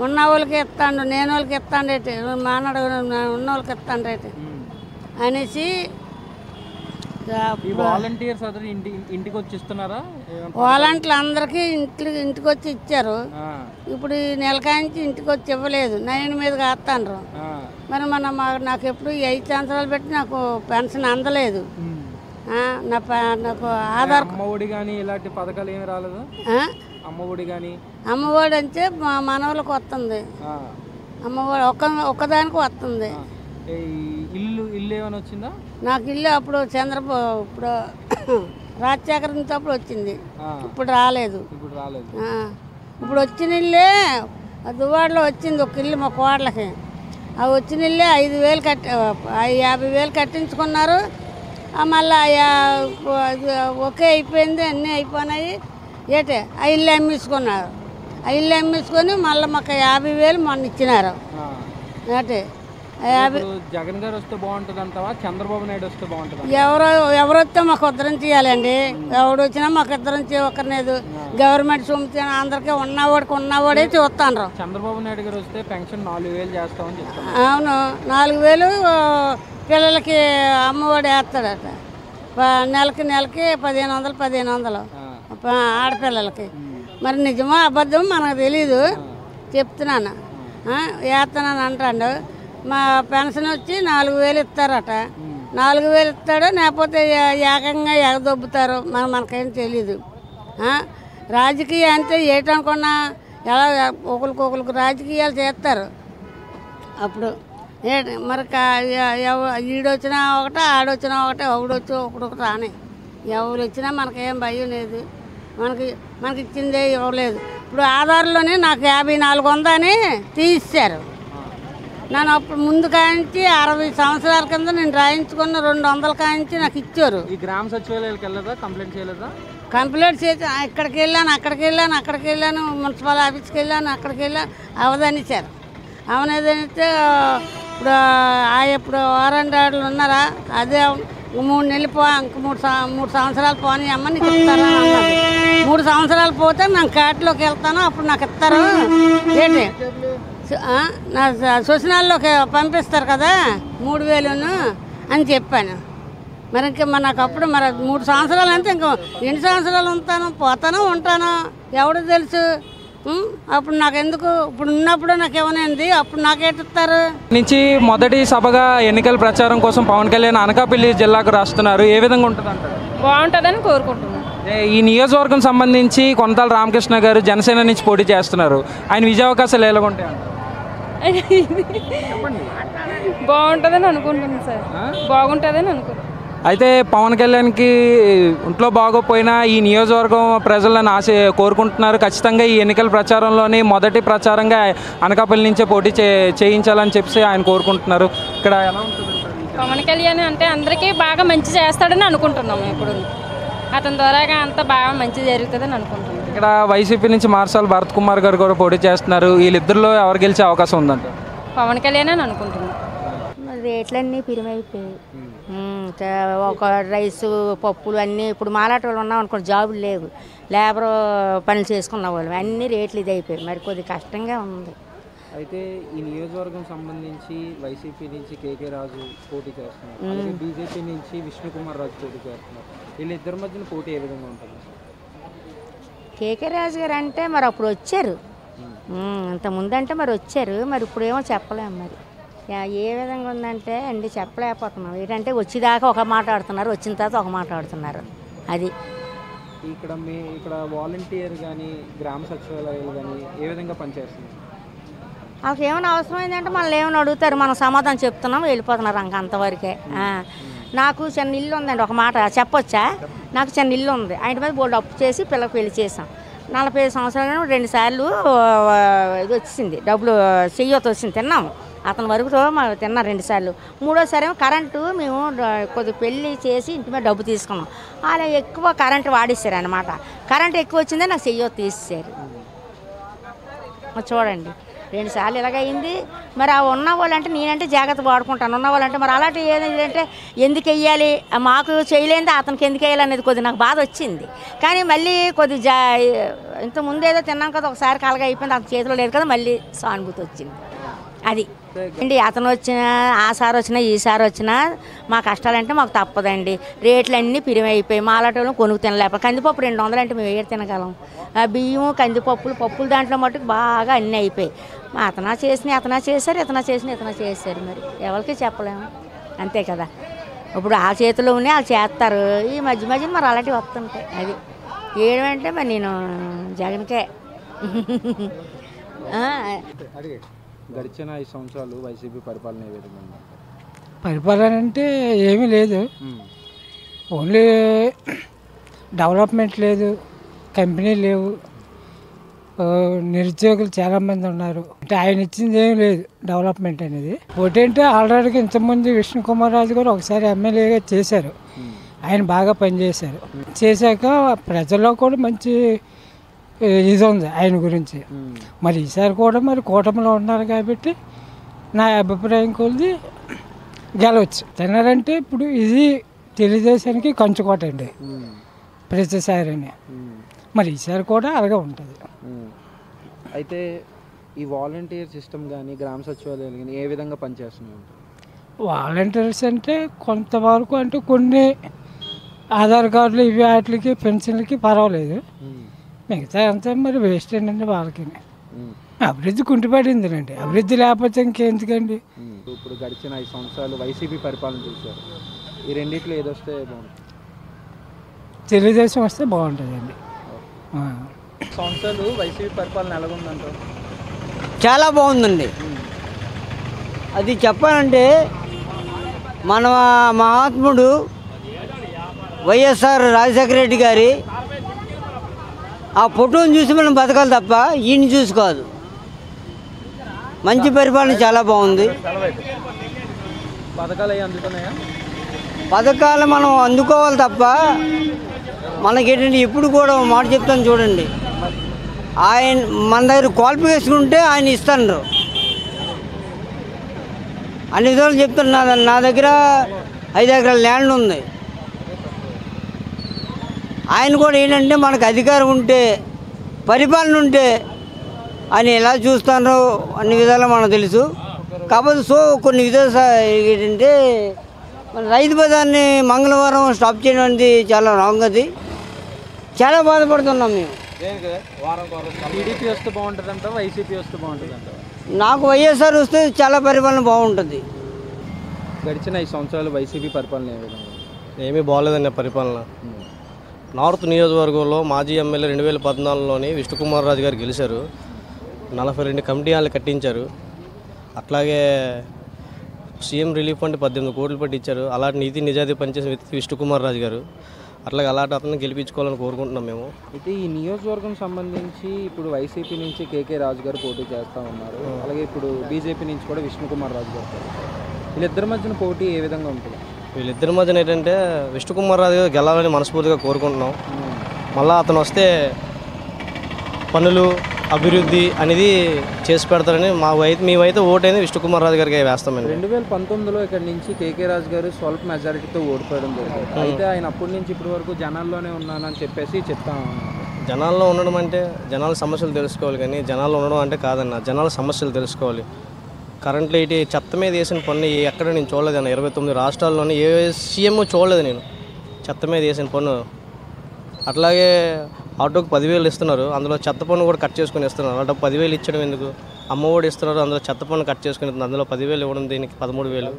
[SPEAKER 8] ఉన్న వాళ్ళకి ఇస్తాడు, నేను వాళ్ళకి ఇస్తాడేటి, మానడు ఉన్న వాళ్ళకి ఇస్తాడేటి అనేసి
[SPEAKER 1] వాలంటీర్స్ ఇంటికి వచ్చి ఇస్తున్నారా?
[SPEAKER 8] వాలంటీర్లు అందరికీ ఇంటికి వచ్చి ఇచ్చారు. ఇప్పుడు ఈ నెలకాయించి ఇంటికి వచ్చి ఇవ్వలేదు, నైన్ మీద కాస్తాను. మరి నాకు ఎప్పుడు 5 సంవత్సరాలు పెట్టి నాకు పెన్షన్ అందలేదు. నాకు ఆధార్
[SPEAKER 1] అమ్మఒడి కానీ ఇలాంటి పథకాలు ఏమి రాలేదు. అమ్మఒడి కానీ
[SPEAKER 8] అమ్మఒడి అంటే మా మనవలకు వస్తుంది. అమ్మఒడి ఒక్కదానికి వస్తుంది.
[SPEAKER 1] ఇల్లు ఏమైనా వచ్చిందా? నాకు
[SPEAKER 8] ఇల్లు అప్పుడు చంద్రబాబు ఇప్పుడు రాజశేఖర్ అప్పుడు వచ్చింది, ఇప్పుడు రాలేదు. ఇప్పుడు వచ్చిన ఇల్లే దువాడలో వచ్చింది ఒక ఇల్లు మా కోడలకి. ఆ వచ్చిన ఇల్లే 5,000 50,000 కట్టించుకున్నారు. మళ్ళీ ఒకే అయిపోయింది, అన్నీ అయిపోయినాయి. ఏటే ఆ ఇల్లు అమ్మేసుకున్నారు. ఆ ఇల్లు అమ్మేసుకొని మళ్ళీ మాకు 50,000 మొన్న ఇచ్చినారు. ఏటే
[SPEAKER 1] జగన్ గారు వస్తే బాగుంటుంది అంటావా, చంద్రబాబు నాయుడు వస్తే బాగుంటుంది?
[SPEAKER 8] ఎవరు వస్తే మాకు ఉద్దరం చేయాలండి. ఎవడు వచ్చినా మాకు ఇద్దరం ఒకరినేదు. గవర్నమెంట్ సొమ్ము అందరికీ ఉన్నవాడే చూస్తాను.
[SPEAKER 1] చంద్రబాబు నాయుడు గారు వస్తే పెన్షన్ 4,000 చేస్తామని చెప్తాను.
[SPEAKER 8] అవును, 4,000 పిల్లలకి అమ్మఒడి వేస్తాడట. నెలకి 1,500 ఆడపిల్లలకి. మరి నిజమో అబద్ధం మనకు తెలీదు. చెప్తున్నాను వేస్తున్నాను అంటాడు. మా పెన్షన్ వచ్చి 4,000 ఇస్తారట. 4,000 ఇస్తాడో లేకపోతే ఏకంగా ఎగదొబ్బుతారో మనకేం తెలీదు. రాజకీయం అంటే ఏంటనుకున్నా ఎలా ఒకరికి రాజకీయాలు చేస్తారు. అప్పుడు మరి ఈడొచ్చినా ఒకటే ఆడొచ్చినా ఒకటే ఒకడొచ్చి ఒకటి రాని ఎవరు వచ్చినా మనకేం భయం లేదు. మనకి ఇచ్చిందే ఇవ్వలేదు. ఇప్పుడు ఆధార్లోనే నాకు 54 ఉందని తీసేశారు. నన్ను అప్పుడు ముందు కాయించి 60 సంవత్సరాల కింద నేను రాయించుకున్న 200 కాయించి నాకు ఇచ్చారు.
[SPEAKER 1] ఈ గ్రామ సచివాలయాలకు వెళ్ళదా, కంప్లైంట్ చేయలేదా?
[SPEAKER 8] కంప్లైంట్ చేసి ఇక్కడికి వెళ్ళాను మున్సిపల్ ఆఫీస్కి వెళ్ళాను, అక్కడికి వెళ్ళాను, అవదనిచ్చారు. అవనేదనిస్తే ఇప్పుడు వారంటాడులు ఉన్నారా, అదే 3 నెలలు ఇంక 3 సంవత్సరాలు పోనీ అమ్మ నీకు ఇస్తారా అన్నది. 3 సంవత్సరాలు పోతే నేను కాటిలోకి వెళ్తాను, అప్పుడు నాకు ఇస్తారు ఏంటి నా సూచనల్లోకి పంపిస్తారు కదా 3,000 అని చెప్పాను. మరి ఇంకా నాకు అప్పుడు మరి 3 సంవత్సరాలు అంటే ఇంకా ఎన్ని సంవత్సరాలు ఉంటాను ఎవడు తెలుసు. అప్పుడు నాకెందుకు ఇప్పుడు ఉన్నప్పుడు నాకు ఏమనేది అప్పుడు నాకేటిస్తారు.
[SPEAKER 1] నుంచి మొదటి సభగా ఎన్నికల ప్రచారం కోసం పవన్ కళ్యాణ్ అనకాపల్లి జిల్లాకు రాస్తున్నారు. ఏ విధంగా ఉంటుంది అంటారు?
[SPEAKER 9] బాగుంటుందని కోరుకుంటున్నాను.
[SPEAKER 1] ఈ నియోజకవర్గం సంబంధించి కొనతాల రామకృష్ణ గారు జనసేన నుంచి పోటీ చేస్తున్నారు. ఆయన విజయ అవకాశాలు ఎలాగుంటాయి అంటారు?
[SPEAKER 9] బాగుంటుందని అనుకుంటున్నాను సార్. బాగుంటుందని అనుకుంటున్నాను.
[SPEAKER 1] అయితే పవన్ కళ్యాణ్కి ఒంట్లో బాగోపోయినా ఈ నియోజకవర్గం ప్రజలను కోరుకుంటున్నారు. ఖచ్చితంగా ఈ ఎన్నికల ప్రచారంలోని మొదటి ప్రచారంగా అనకాపల్లి నుంచే పోటీ చేయించాలని చెప్పి ఆయన కోరుకుంటున్నారు. ఇక్కడ ఎలా ఉంటుంది?
[SPEAKER 9] పవన్ కళ్యాణ్ అంటే అందరికీ బాగా మంచి చేస్తాడని అనుకుంటున్నాము. ఇప్పుడు అతని ద్వారాగా అంతా బాగా మంచి జరుగుతుందని అనుకుంటున్నాం.
[SPEAKER 1] ఇక్కడ వైసీపీ నుంచి మార్సాల భరత్ కుమార్ గారు కూడా పోటీ చేస్తున్నారు. వీళ్ళిద్దరిలో ఎవరు గెలిచే అవకాశం ఉందంట?
[SPEAKER 9] పవన్ కళ్యాణ్ అని అనుకుంటున్నాం.
[SPEAKER 10] రేట్లన్నీ పిరిమైపోయాయి. ఒక రైసు పప్పులు అన్నీ ఇప్పుడు మాలాట వాళ్ళు ఉన్నాం అనుకోండి, జాబులు లేవు, లేబర్ పనులు చేసుకున్న వాళ్ళు అన్ని రేట్లు ఇది అయిపోయాయి. మరి కొద్ది కష్టంగా ఉంది.
[SPEAKER 1] అయితే ఈ నియోజకవర్గం సంబంధించి వైసీపీ నుంచి కేకే రాజు పోటీ చేస్తున్నారు, బీజేపీ నుంచి విష్ణుకుమార్ రాజు పోటీ చేస్తున్నారు. వీళ్ళిద్దరి మధ్యన పోటీ ఏ విధంగా ఉంటుంది?
[SPEAKER 10] కేకే రాజు గారు అంటే మరి అప్పుడు వచ్చారు, ఇంత ముందంటే మరి వచ్చారు, మరి ఇప్పుడు ఏమో చెప్పలేము. మరి ఏ విధంగా ఉందంటే అండి చెప్పలేకపోతున్నాం. ఏంటంటే వచ్చేదాకా ఒక మాట ఆడుతున్నారు, వచ్చిన తర్వాత ఒక మాట ఆడుతున్నారు. అది
[SPEAKER 1] ఇక్కడ వాలంటీర్ కానీ గ్రామ సచివాలయాలు కానీ ఏ విధంగా పనిచేస్తున్నారు?
[SPEAKER 10] వాళ్ళకి ఏమైనా అవసరమైందంటే మనల్ని ఏమైనా అడుగుతారు, మనం సమాధానం చెప్తున్నాం, వెళ్ళిపోతున్నారు ఇంక అంతవరకే. నాకు చిన్న ఇల్లు ఉందండి, ఒక మాట చెప్పొచ్చా? నాకు చిన్న ఇల్లు ఉంది, ఆయన మీద బోర్డు అప్పు చేసి పిల్లలకు పెళ్లి చేసాం. 45 సంవత్సరాలు 2 సార్లు ఇది వచ్చింది, డబ్బులు చెయ్యొత్త వచ్చింది, తిన్నాము. అతని వరకుతో తిన్నా 2 సార్లు. 3వసారి ఏమో కరెంటు మేము కొద్దిగా పెళ్ళి చేసి ఇంటి మీద డబ్బు తీసుకున్నాం. అలా ఎక్కువ కరెంటు వాడేశారు అనమాట. కరెంటు ఎక్కువ వచ్చిందే నాకు చెయ్యొత్త తీసేశారు. చూడండి 2 సార్లు ఇలాగైంది. మరి ఆ ఉన్న వాళ్ళంటే నేనంటే జాగ్రత్త వాడుకుంటాను, ఉన్న వాళ్ళంటే మరి అలాంటి ఏంటంటే ఎందుకు వెయ్యాలి, మాకు చేయలేనిది అతనికి ఎందుకు వేయాలి అనేది కొద్దిగా నాకు బాధ వచ్చింది. కానీ మళ్ళీ కొద్ది ఇంత ముందు ఏదో తిన్నాం కదా, ఒకసారి కలగా అయిపోయింది, అతని చేతిలో లేదు కదా, మళ్ళీ సానుభూతి వచ్చింది. అది అండి, అతను వచ్చినా ఆ సారి వచ్చినా ఈ సారి వచ్చినా మా కష్టాలంటే మాకు తప్పదండి. రేట్లు అన్నీ పిరిమైపోయి మాలాటోళ్ళు కొనుక్కు తినలేక, కందిపప్పు 200 అంటే మేము ఏడు తినగలం. బియ్యం పప్పులు దాంట్లో మట్టుకు బాగా అన్నీ అయిపోయి అతనా చేశారు, ఇతనా చేశారు. మరి ఎవరికి చెప్పలేము, అంతే కదా. ఇప్పుడు ఆ చేతిలో ఉన్నాయి, వాళ్ళు చేస్తారు. ఈ మధ్య మరి అలాంటివి వస్తుంటాయి. అది ఏమంటే మరి నేను జగన్కే.
[SPEAKER 1] గడిచిన 5 సంవత్సరాలు వైసీపీ పరిపాలన ఏ విధంగా ఉంది?
[SPEAKER 11] పరిపాలన అంటే ఏమీ లేదు, ఓన్లీ డెవలప్మెంట్ లేదు, కంపెనీ లేవు, నిరుద్యోగులు చాలామంది ఉన్నారు. అంటే ఆయన ఇచ్చింది ఏమీ లేదు డెవలప్మెంట్ అనేది. ఒకటి అంటే ఆల్రెడీగా ఇంతకుముందు విష్ణుకుమార్ రాజు గారు ఒకసారి ఎమ్మెల్యేగా చేశారు, ఆయన బాగా పనిచేశారు. చేశాక ప్రజల్లో కూడా మంచి ఇది ఉంది ఆయన గురించి. మరి ఈసారి కూడా మరి కూటమిలో ఉన్నారు కాబట్టి నా అభిప్రాయం కొద్ది గెలవచ్చు. తిన్నారంటే ఇప్పుడు ఇది తెలుగుదేశానికి కంచుకోట అండి ప్రతిసారి అని, మరి ఈసారి కూడా అలాగే ఉంటుంది.
[SPEAKER 1] అయితే ఈ వాలంటీర్ సిస్టమ్ కానీ గ్రామ సచివాలయాలు కానీ ఏ విధంగా పనిచేస్తున్నాయి?
[SPEAKER 11] వాలంటీర్స్ అంటే కొంతవరకు అంటే కొన్ని ఆధార్ కార్డులు ఇవి వాటికి పెన్షన్లకి పర్వాలేదు, మిగతా అంతా మరి వేస్ట్ అండి వాళ్ళకి. అభివృద్ధి కుంటుపడిందిలేండి. అభివృద్ధి లేకపోతే ఇంకెందుకండి.
[SPEAKER 1] ఇప్పుడు గడిచిన 5 సంవత్సరాలు వైసీపీ పరిపాలన చూశారు. ఈ రెండిట్లో ఏదొస్తే బాగుంటుంది?
[SPEAKER 11] తెలుగుదేశం వస్తే బాగుంటుందండి.
[SPEAKER 1] సంవత్సరాలు వైసీపీ పరిపాలన ఎలాగుందంటారు?
[SPEAKER 12] చాలా బాగుందండి. అది చెప్పాలంటే మన మహాత్ముడు వైఎస్ఆర్ రాజశేఖర రెడ్డి గారి ఆ ఫోటోని చూసి మనం బతకాలి తప్ప ఈయన్ని చూసి కాదు. మంచి పరిపాలన చాలా బాగుంది.
[SPEAKER 1] పథకాలు అవి అందుతున్నాయా?
[SPEAKER 12] పథకాలు మనం అందుకోవాలి తప్ప మనకేంటంటే ఇప్పుడు కూడా మాట చెప్తాను చూడండి, ఆయన మన దగ్గర క్వాలిఫికేషన్ ఉంటే ఆయన ఇస్తాను. అన్ని విధాలు చెప్తాను. నా దగ్గర 5 ఎకరాల ల్యాండ్ ఉంది. ఆయన కూడా ఏంటంటే మనకు అధికారం ఉంటే, పరిపాలన ఉంటే ఆయన ఎలా చూస్తారో అన్ని విధాలు మనకు తెలుసు. కాకపోతే కొన్ని విధాలు ఏంటంటే మన రైతు బజార్ని మంగళవారం స్టాప్ చేయడం అనేది చాలా రాంగ్. అది చాలా బాధపడుతున్నాం మేము.
[SPEAKER 1] టీడీపీ వస్తే బాగుంటుందంట, వైసీపీ వస్తే బాగుంటుందంట?
[SPEAKER 12] నాకు వైఎస్ఆర్ వస్తే చాలా పరిపాలన బాగుంటుంది.
[SPEAKER 1] గడిచిన 5 సంవత్సరాలు వైసీపీ పరిపాలన ఏ విధంగా?
[SPEAKER 13] ఏమీ బాగోలేదండి పరిపాలన. నార్త్ నియోజకవర్గంలో మాజీ ఎమ్మెల్యే 2014లోని విష్ణుకుమార్ రాజు గారు గెలిచారు. 42 కమిటీ హాళ్ళు కట్టించారు. అట్లాగే సీఎం రిలీఫ్ ఫండ్ 18 కోట్లు పెట్టి ఇచ్చారు. అలాంటి నీతి నిజాయితీ పనిచేసిన వ్యక్తి విష్ణుకుమార్ రాజు గారు. అట్లాగే అలాంటి అతన్ని గెలిపించుకోవాలని కోరుకుంటున్నాం మేము.
[SPEAKER 1] అయితే ఈ నియోజకవర్గం సంబంధించి ఇప్పుడు వైసీపీ నుంచి కేకే రాజు గారు పోటీ చేస్తూ ఉన్నారు. అలాగే ఇప్పుడు బీజేపీ నుంచి కూడా విష్ణుకుమార్ రాజు గారు. వీళ్ళిద్దరి మధ్యన పోటీ ఏ విధంగా ఉంటుంది?
[SPEAKER 13] వీళ్ళిద్దరి మధ్యన ఏంటంటే విష్ణుకుమార్ రాజు గారు గెలాలని మనస్ఫూర్తిగా కోరుకుంటున్నాం. మళ్ళీ అతను వస్తే పనులు అభివృద్ధి అనేది చేసి పెడతారని మేమైతే ఓటైంది విష్ణుకుమార్ రాజు గారికి వేస్తామండి.
[SPEAKER 1] 2019లో ఇక్కడ నుంచి కేకే రాజు గారు స్వల్ప మెజారిటీతో ఓడిపోవడం జరిగింది. అయితే ఆయన అప్పటి నుంచి ఇప్పటి వరకు జనాల్లోనే ఉన్నానని చెప్పేసి చెప్తాం.
[SPEAKER 13] జనాల్లో ఉండడం అంటే జనాల సమస్యలు తెలుసుకోవాలి, కానీ జనాల్లో ఉండడం అంటే కాదన్న, జనాల సమస్యలు తెలుసుకోవాలి. కరెంట్లో ఇటు చెత్త మీద వేసిన పన్ను ఎక్కడ నేను చూడలేదన్న. 29 రాష్ట్రాల్లోనే ఏ సీఎం చూడలేదు నేను చెత్త మీద వేసిన పన్ను. అట్లాగే ఆటోకి 10,000 ఇస్తున్నారు, అందులో చెత్త పన్ను కూడా కట్ చేసుకుని ఇస్తున్నారు. అంటే 10,000 ఇచ్చడం ఎందుకు? అమ్మఒడి ఇస్తున్నారు, అందులో చెత్త పన్ను కట్ చేసుకుని ఇస్తున్నారు. అందులో 10,000 ఇవ్వడం దీనికి 13,000.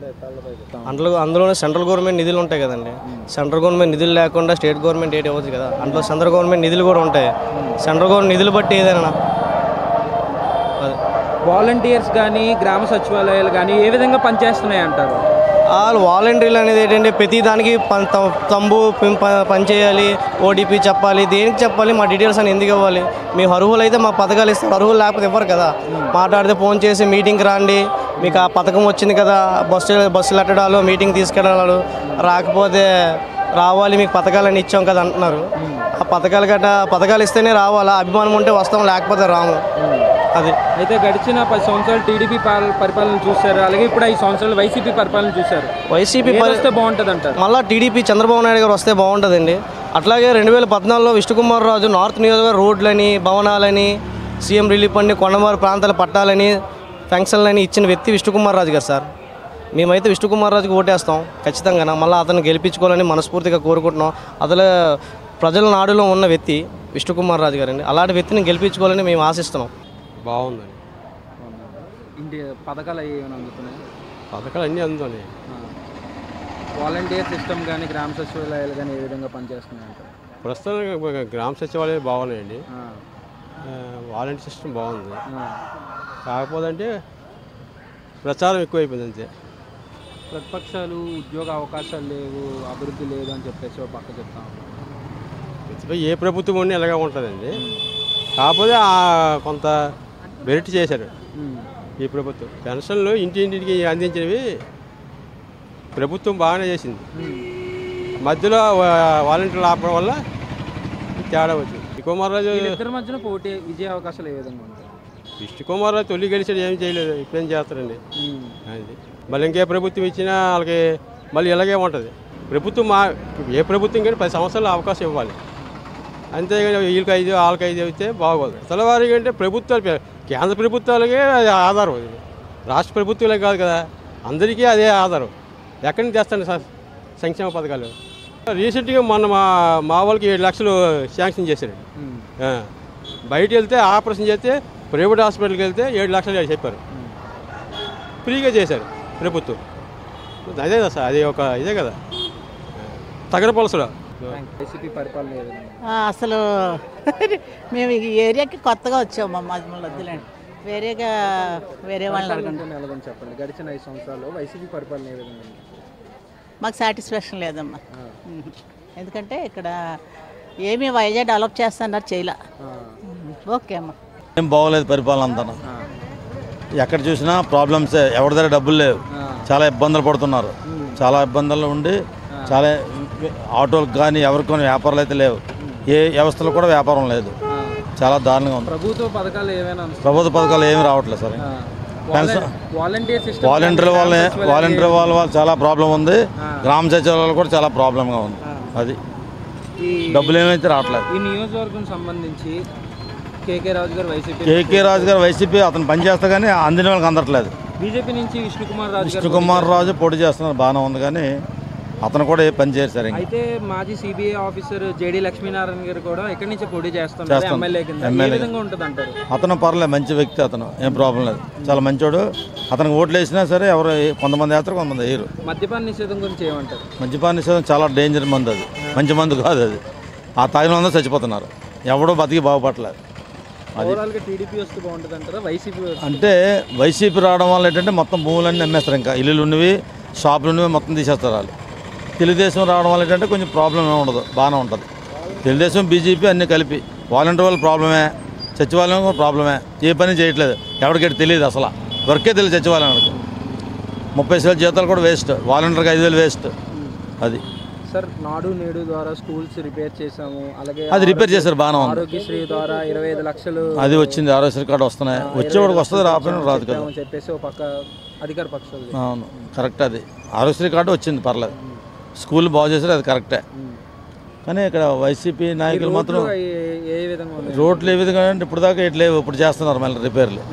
[SPEAKER 13] అందులోనే సెంట్రల్ గవర్నమెంట్ నిధులు ఉంటాయి కదండి. సెంట్రల్ గవర్నమెంట్ నిధులు లేకుండా స్టేట్ గవర్నమెంట్ ఏటి అవ్వచ్చు కదా. అందులో సెంట్రల్ గవర్నమెంట్ నిధులు కూడా ఉంటాయి. సెంట్రల్ గవర్నమెంట్ నిధులు బట్టి ఏదైనా
[SPEAKER 1] వాలంటీర్స్ కానీ గ్రామ సచివాలయాలు కానీ ఏ విధంగా పనిచేస్తున్నాయి అంటారు?
[SPEAKER 13] వాళ్ళు వాలంటీర్లు అనేది ఏంటంటే ప్రతి దానికి తంబు పనిచేయాలి, ఓటీపీ చెప్పాలి, దేనికి చెప్పాలి, మా డీటెయిల్స్ అని ఎందుకు ఇవ్వాలి? మేము అర్హులు అయితే మాకు పథకాలు ఇస్తారు, అర్హులు లేకపోతే ఇవ్వరు కదా. మాట్లాడితే ఫోన్ చేసి మీటింగ్కి రండి, మీకు ఆ పథకం వచ్చింది కదా, బస్సులు ఎట్టడాలు, మీటింగ్ తీసుకెళ్ళాలి, రాకపోతే రావాలి మీకు పథకాలని ఇచ్చాం కదా అంటున్నారు. ఆ పథకాలు ఇస్తేనే రావాలా, అభిమానం ఉంటే వస్తాం, లేకపోతే రాము. అది
[SPEAKER 1] అయితే గడిచిన 10 సంవత్సరాలు టీడీపీ పరిపాలన చూశారు, అలాగే ఇప్పుడు 5 సంవత్సరాలు వైసీపీ పరిపాలన చూశారు.
[SPEAKER 13] వైసీపీ
[SPEAKER 1] వస్తే బాగుంటుంది అంటారు.
[SPEAKER 13] మళ్ళీ టీడీపీ చంద్రబాబు నాయుడు గారు వస్తే బాగుంటుందండి. అట్లాగే 2014లో విష్ణుకుమార్ రాజు నార్త్ నియోజకవర్గ రోడ్లని, భవనాలని, సీఎం రిలీఫ్ ఫండ్, కొండమారు ప్రాంతాల పట్టాలని, ఫెన్షన్లని ఇచ్చిన వ్యక్తి విష్ణుకుమార్ రాజు గారు సార్. మేమైతే విష్ణుకుమార్ రాజుకి ఓటేస్తాం ఖచ్చితంగా. మళ్ళీ అతను గెలిపించుకోవాలని మనస్ఫూర్తిగా కోరుకుంటున్నాం. అసలు ప్రజల నాడులో ఉన్న వ్యక్తి విష్ణుకుమార్ రాజు గారండి. అలాంటి వ్యక్తిని గెలిపించుకోవాలని మేము ఆశిస్తున్నాం.
[SPEAKER 14] బాగుందండి.
[SPEAKER 1] ఇంటి పథకాలు అవి ఏమైనా అందుతున్నాయి?
[SPEAKER 14] పథకాలు అన్నీ అందుతున్నాయి.
[SPEAKER 1] వాలంటీర్ సిస్టమ్ కానీ గ్రామ సచివాలయాలు కానీ ఏ విధంగా పనిచేస్తున్నాయి అంటారు?
[SPEAKER 14] ప్రస్తుతం గ్రామ సచివాలయాలు బాగున్నాయండి. వాలంటీర్ సిస్టమ్ బాగుంది. కాకపోతే అంటే ప్రచారం ఎక్కువైపోయింది అంతే.
[SPEAKER 1] ప్రతిపక్షాలు ఉద్యోగ అవకాశాలు లేవు, అభివృద్ధి లేదు అని చెప్పేసి ఒక పక్క చెప్తా ఉన్నాం.
[SPEAKER 14] ఏ ప్రభుత్వం ఉండి ఎలాగా ఉంటుందండి. కాకపోతే కొంత మెరిట్ చేశారు ఈ ప్రభుత్వం. పెన్షన్లు ఇంటింటికి అందించినవి ప్రభుత్వం బాగానే చేసింది. మధ్యలో వాలంటీర్లు ఆపడం వల్ల తేడా వచ్చింది. విష్ణుకుమార్ రాజు
[SPEAKER 1] ఇద్దరి మధ్యన పోటీ విజయ అవకాశాలు ఏ విధంగా ఉంటాయి?
[SPEAKER 14] విష్ణుకుమార్ రాజు తొలి గెలిచాడు, ఏం చేయలేదు, ఇప్పుడేం చేస్తారండి. అది మళ్ళీ ఇంకే ప్రభుత్వం ఇచ్చినా వాళ్ళకి మళ్ళీ ఇలాగే ఉంటుంది. ప్రభుత్వం ఏ ప్రభుత్వం కానీ 10 సంవత్సరాలు అవకాశం ఇవ్వాలి, అంతేగాని వీళ్ళకి 5 వాళ్ళకి 5 అయితే బాగోదు. తెల్లవారి అంటే ప్రభుత్వాలు, కేంద్ర ప్రభుత్వాలకే అది ఆధారం. అది రాష్ట్ర ప్రభుత్వాలే కాదు కదా, అందరికీ అదే ఆధారం. ఎక్కడి నుంచి తెస్తాను సార్ సంక్షేమ పథకాలు? రీసెంట్గా మొన్న మా వాళ్ళకి 7 లక్షలు శాంక్షన్ చేశారు. బయట వెళ్తే ఆపరేషన్ చేస్తే ప్రైవేట్ హాస్పిటల్కి వెళ్తే 7 లక్షలు చెప్పారు, ఫ్రీగా చేశారు ప్రభుత్వం. అదే కదా సార్, అది ఒక ఇదే కదా తగరపలసరా.
[SPEAKER 1] వైసీపీ పరిపాలన ఏ విధంగా?
[SPEAKER 15] అసలు మేము ఈ ఏరియాకి కొత్తగా వచ్చాము, మమ్మల్ని వద్దులేండి, వేరే వాళ్ళని అడగండి.
[SPEAKER 1] నెలకొని చెప్పండి, గడిచిన 5 సంవత్సరాల్లో వైసీపీ పరిపాలన ఏ విధంగా ఉంది?
[SPEAKER 15] మాకు సాటిస్ఫాక్షన్ లేదమ్మా. ఎందుకంటే ఇక్కడ ఏమీ వైజాగ్ డెవలప్ చేస్తున్నారు, చేయలే. ఓకే అమ్మా.
[SPEAKER 16] ఏం బాగోలేదు పరిపాలన అంతా. ఎక్కడ చూసినా ప్రాబ్లమ్సే, ఎవరి దగ్గర డబ్బులు లేవు, చాలా ఇబ్బందులు పడుతున్నారు. చాలా ఇబ్బందులు ఉండి చాలా ఆటోలకు కానీ ఎవరికి కానీ వ్యాపారాలు అయితే లేవు, ఏ వ్యవస్థలో కూడా వ్యాపారం లేదు, చాలా దారుణంగా ఉంది.
[SPEAKER 1] ప్రభుత్వ పథకాలు ఏమైనా?
[SPEAKER 16] ప్రభుత్వ పథకాలు ఏమి రావట్లేదు సార్. వాలంటీర్ వాళ్ళ చాలా ప్రాబ్లం ఉంది, గ్రామ సచివాలయాలు కూడా చాలా ప్రాబ్లంగా ఉంది. అది డబ్బులు ఏమైతే రావట్లేదు.
[SPEAKER 1] ఈ నియోజకవర్గం సంబంధించి కేకే రాజు గారు వైసీపీ
[SPEAKER 16] అతను పని చేస్తా కానీ అందిన వాళ్ళకి అందట్లేదు.
[SPEAKER 1] బీజేపీ నుంచి
[SPEAKER 16] విష్ణుకుమార్ రాజు పోటీ చేస్తున్నారు, బాగానే ఉంది కానీ అతను కూడా ఏ పని చేయరు సార్.
[SPEAKER 1] అయితే మాజీ సిబిఐ ఆఫీసర్ జేడి లక్ష్మీనారాయణ గారు కూడా ఎక్కడి నుంచి పోటీ చేస్తున్నారు,
[SPEAKER 16] అతను పర్లేదు, మంచి వ్యక్తి, అతను ఏం ప్రాబ్లం లేదు, చాలా మంచోడు. అతనికి ఓట్లు వేసినా సరే ఎవరు కొంతమంది వేస్తారు, కొంతమంది వేయరు.
[SPEAKER 1] మద్యపాన నిషేధం గురించి ఏమంటారు?
[SPEAKER 16] మద్యపాన నిషేధం చాలా డేంజర్ మందు, అది మంచి మందు కాదు. అది ఆ తాగిన అందరూ చచ్చిపోతున్నారు, ఎవడో బతికి బాగుపడలేదు. అది అంటే వైసీపీ రావడం వల్ల ఏంటంటే మొత్తం భూములన్నీ అమ్మేస్తారు, ఇంకా ఇల్లులు ఉన్నవి షాపులు ఉన్నవి మొత్తం తీసేస్తారు వాళ్ళు. తెలుగుదేశం రావడం వల్ల ఏంటంటే కొంచెం ప్రాబ్లం ఏమి ఉండదు, బాగానే ఉంటుంది. తెలుగుదేశం బీజేపీ అన్నీ కలిపి, వాలంటీర్ వాళ్ళ ప్రాబ్లమే, సచివాలయం ప్రాబ్లమే, ఏ పని చేయట్లేదు, ఎవరికైతే తెలియదు, అసలు వర్కే తెలియదు సచివాలయానికి. 30,000 జీతాలు కూడా వేస్ట్, వాలంటీర్కి 5,000 వేస్ట్. అది
[SPEAKER 1] సార్ నాడు నేడు ద్వారా స్కూల్స్ రిపేర్ చేసాము, అలాగే
[SPEAKER 16] అది రిపేర్ చేశారు, బాగానే ఉంది.
[SPEAKER 1] ఆరోగ్యశ్రీ ద్వారా 25 లక్షలు
[SPEAKER 16] అది వచ్చింది, ఆరోగ్యశ్రీ కార్డు వస్తున్నాయి, వచ్చేవాడికి వస్తుంది, రాకపోయినా రాదు కదా
[SPEAKER 1] చెప్పేసి ఒక పక్క అధికార పక్షాలు.
[SPEAKER 16] అవును కరెక్ట్, అది ఆరోగ్యశ్రీ కార్డు వచ్చింది, పర్లేదు, స్కూల్ బాగు చేశారు, అది కరెక్టే. కానీ ఇక్కడ వైసీపీ నాయకులు మాత్రం రోడ్లు ఏ విధంగా అంటే ఇప్పుడు దాకా ఇటు లేవు, ఇప్పుడు చేస్తున్నారు మళ్ళీ రిపేర్లు,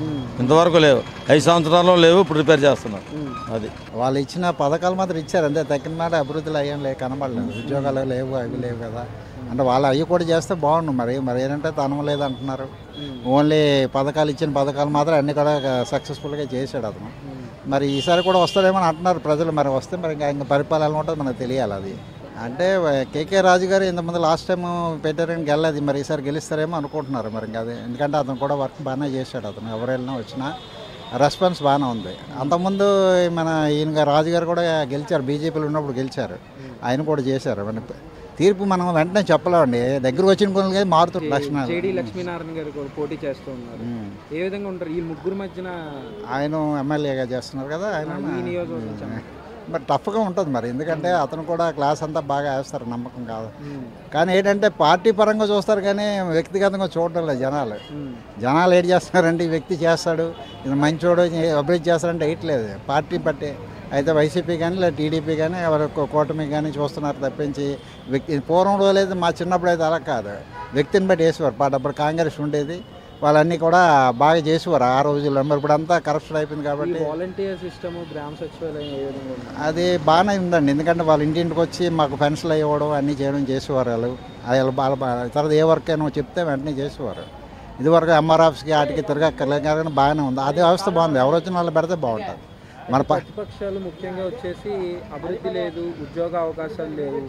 [SPEAKER 16] ఇంతవరకు లేవు, 5 సంవత్సరాల్లో లేవు, ఇప్పుడు రిపేర్ చేస్తున్నారు. అది
[SPEAKER 17] వాళ్ళు ఇచ్చిన పథకాలు మాత్రం ఇచ్చారు అంతే, తగ్గిన మాట అభివృద్ధిలో అయ్యాం కనబడలేదు, ఉద్యోగాలు లేవు, అవి లేవు కదా. అంటే వాళ్ళు అవి కూడా చేస్తే బాగుండు, మరి ఏంటంటే తనం లేదంటున్నారు. ఓన్లీ పథకాలు ఇచ్చిన పథకాలు మాత్రం అన్నీ కూడా సక్సెస్ఫుల్గా చేశాడు అతను. మరి ఈసారి కూడా వస్తాడేమని అంటున్నారు ప్రజలు, మరి వస్తే మరి ఇంకా పరిపాలన ఉంటుంది మనకు తెలియాలి. అది అంటే కేకే రాజు గారు ఇంతకుముందు లాస్ట్ టైం పెట్టారని గెలలేదు, మరి ఈసారి గెలుస్తారేమో అనుకుంటున్నారు. మరి ఇంకా అది ఎందుకంటే అతను కూడా వర్క్ బాగానే చేశాడు, అతను ఎవరు వెళ్ళినా వచ్చినా రెస్పాన్స్ బాగానే ఉంది. అంతకుముందు మన ఈయన రాజుగారు కూడా గెలిచారు, బీజేపీలో ఉన్నప్పుడు గెలిచారు, ఆయన కూడా చేశారు. మన తీర్పు మనం వెంటనే చెప్పలేమండి, దగ్గరకు వచ్చిన కొన్ని మారుతుంది.
[SPEAKER 1] లక్ష్మీనారాయణ గారు పోటీ చేస్తూ ఉన్నారు, ఏ విధంగా ఉంటారు ఈ ముగ్గురు మధ్యన?
[SPEAKER 17] ఆయన ఎమ్మెల్యేగా చేస్తున్నారు కదా, ఆయన మరి టఫ్గా ఉంటుంది మరి, ఎందుకంటే అతను కూడా క్లాస్ అంతా బాగా వేస్తారు, నమ్మకం కాదు. కానీ ఏంటంటే పార్టీ పరంగా చూస్తారు కానీ వ్యక్తిగతంగా చూడడం లేదు జనాలు ఏం చేస్తున్నారంటే ఈ వ్యక్తి చేస్తాడు, ఇది మంచోడు, అభివృద్ధి చేస్తారంటే వేయట్లేదు పార్టీ బట్టి. అయితే వైసీపీ కానీ లేదా టీడీపీ కానీ ఎవరి కూటమి కానీ చూస్తున్నారు తప్పించి వ్యక్తి పూర్వం రోజులైతే మా చిన్నప్పుడు అయితే అలా కాదు, వ్యక్తిని బట్టి వేసేవారు. అప్పుడు కాంగ్రెస్ ఉండేది, వాళ్ళన్నీ కూడా బాగా చేసేవారు ఆ రోజుల్లో. మరి ఇప్పుడు అంతా కరప్షన్ అయిపోయింది కాబట్టి
[SPEAKER 1] వాలంటీర్ సిస్టమ్, గ్రామ సచివాలయం
[SPEAKER 17] అది బాగానే ఉందండి. ఎందుకంటే వాళ్ళ ఇంటింటికి వచ్చి మాకు పెన్షన్లు ఇవ్వడం అన్నీ చేయడం చేసేవారు వాళ్ళు తర్వాత ఏ వర్క్ అయినా చెప్తే వెంటనే చేసేవారు. ఇదివరకు ఎంఆర్ ఆఫీస్కి వాటికి తిరగక్కర్లేదు కానీ బాగానే ఉంది, అదే వ్యవస్థ బాగుంది. ఎవరు వచ్చిన వాళ్ళు పెడితే బాగుంటుంది. మన
[SPEAKER 1] ప్రతిపక్షాలు ముఖ్యంగా వచ్చేసి అభివృద్ధి లేదు, ఉద్యోగ అవకాశాలు లేవు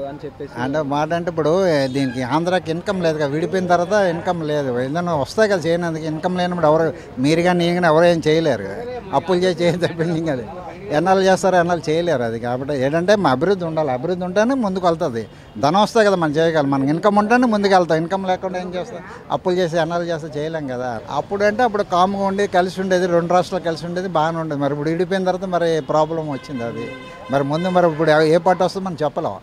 [SPEAKER 1] అని చెప్పేసి
[SPEAKER 17] అంటే మాట అంటే ఇప్పుడు దీనికి ఆంధ్రాకి ఇన్కమ్ లేదు కదా, విడిపోయిన తర్వాత ఇన్కమ్ లేదు, ఏదైనా వస్తాయి కదా చేయనందుకు. ఇన్కమ్ లేనప్పుడు ఎవరు మీరు కానీ నేను కానీ ఎవరు ఏం చేయలేరు, అప్పులు చేసి తప్పింది అది ఎన్నాళ్ళు చేస్తారో ఎన్నాళ్ళు చేయలేరు. అది కాబట్టి ఏంటంటే మా అభివృద్ధి ఉండాలి, అభివృద్ధి ఉంటేనే ముందుకు వెళ్తుంది. ధనం వస్తాయి కదా మనం చేయగలం, మనకి ఇన్కమ్ ఉంటేనే ముందుకు వెళ్తాం. ఇన్కమ్ లేకుండా ఏం చేస్తాం, అప్పులు చేసి ఎన్నాళ్ళు చేస్తే చేయలేం కదా. అప్పుడు అంటే అప్పుడు కామ్గా ఉండి కలిసి ఉండేది, 2 రాష్ట్రాలు కలిసి ఉండేది, బాగానే ఉండేది. మరి ఇప్పుడు విడిపోయిన తర్వాత మరి ప్రాబ్లం వచ్చింది. అది మరి ముందు మరి ఇప్పుడు ఏ పార్టీ వస్తుందో మనం చెప్పలేం,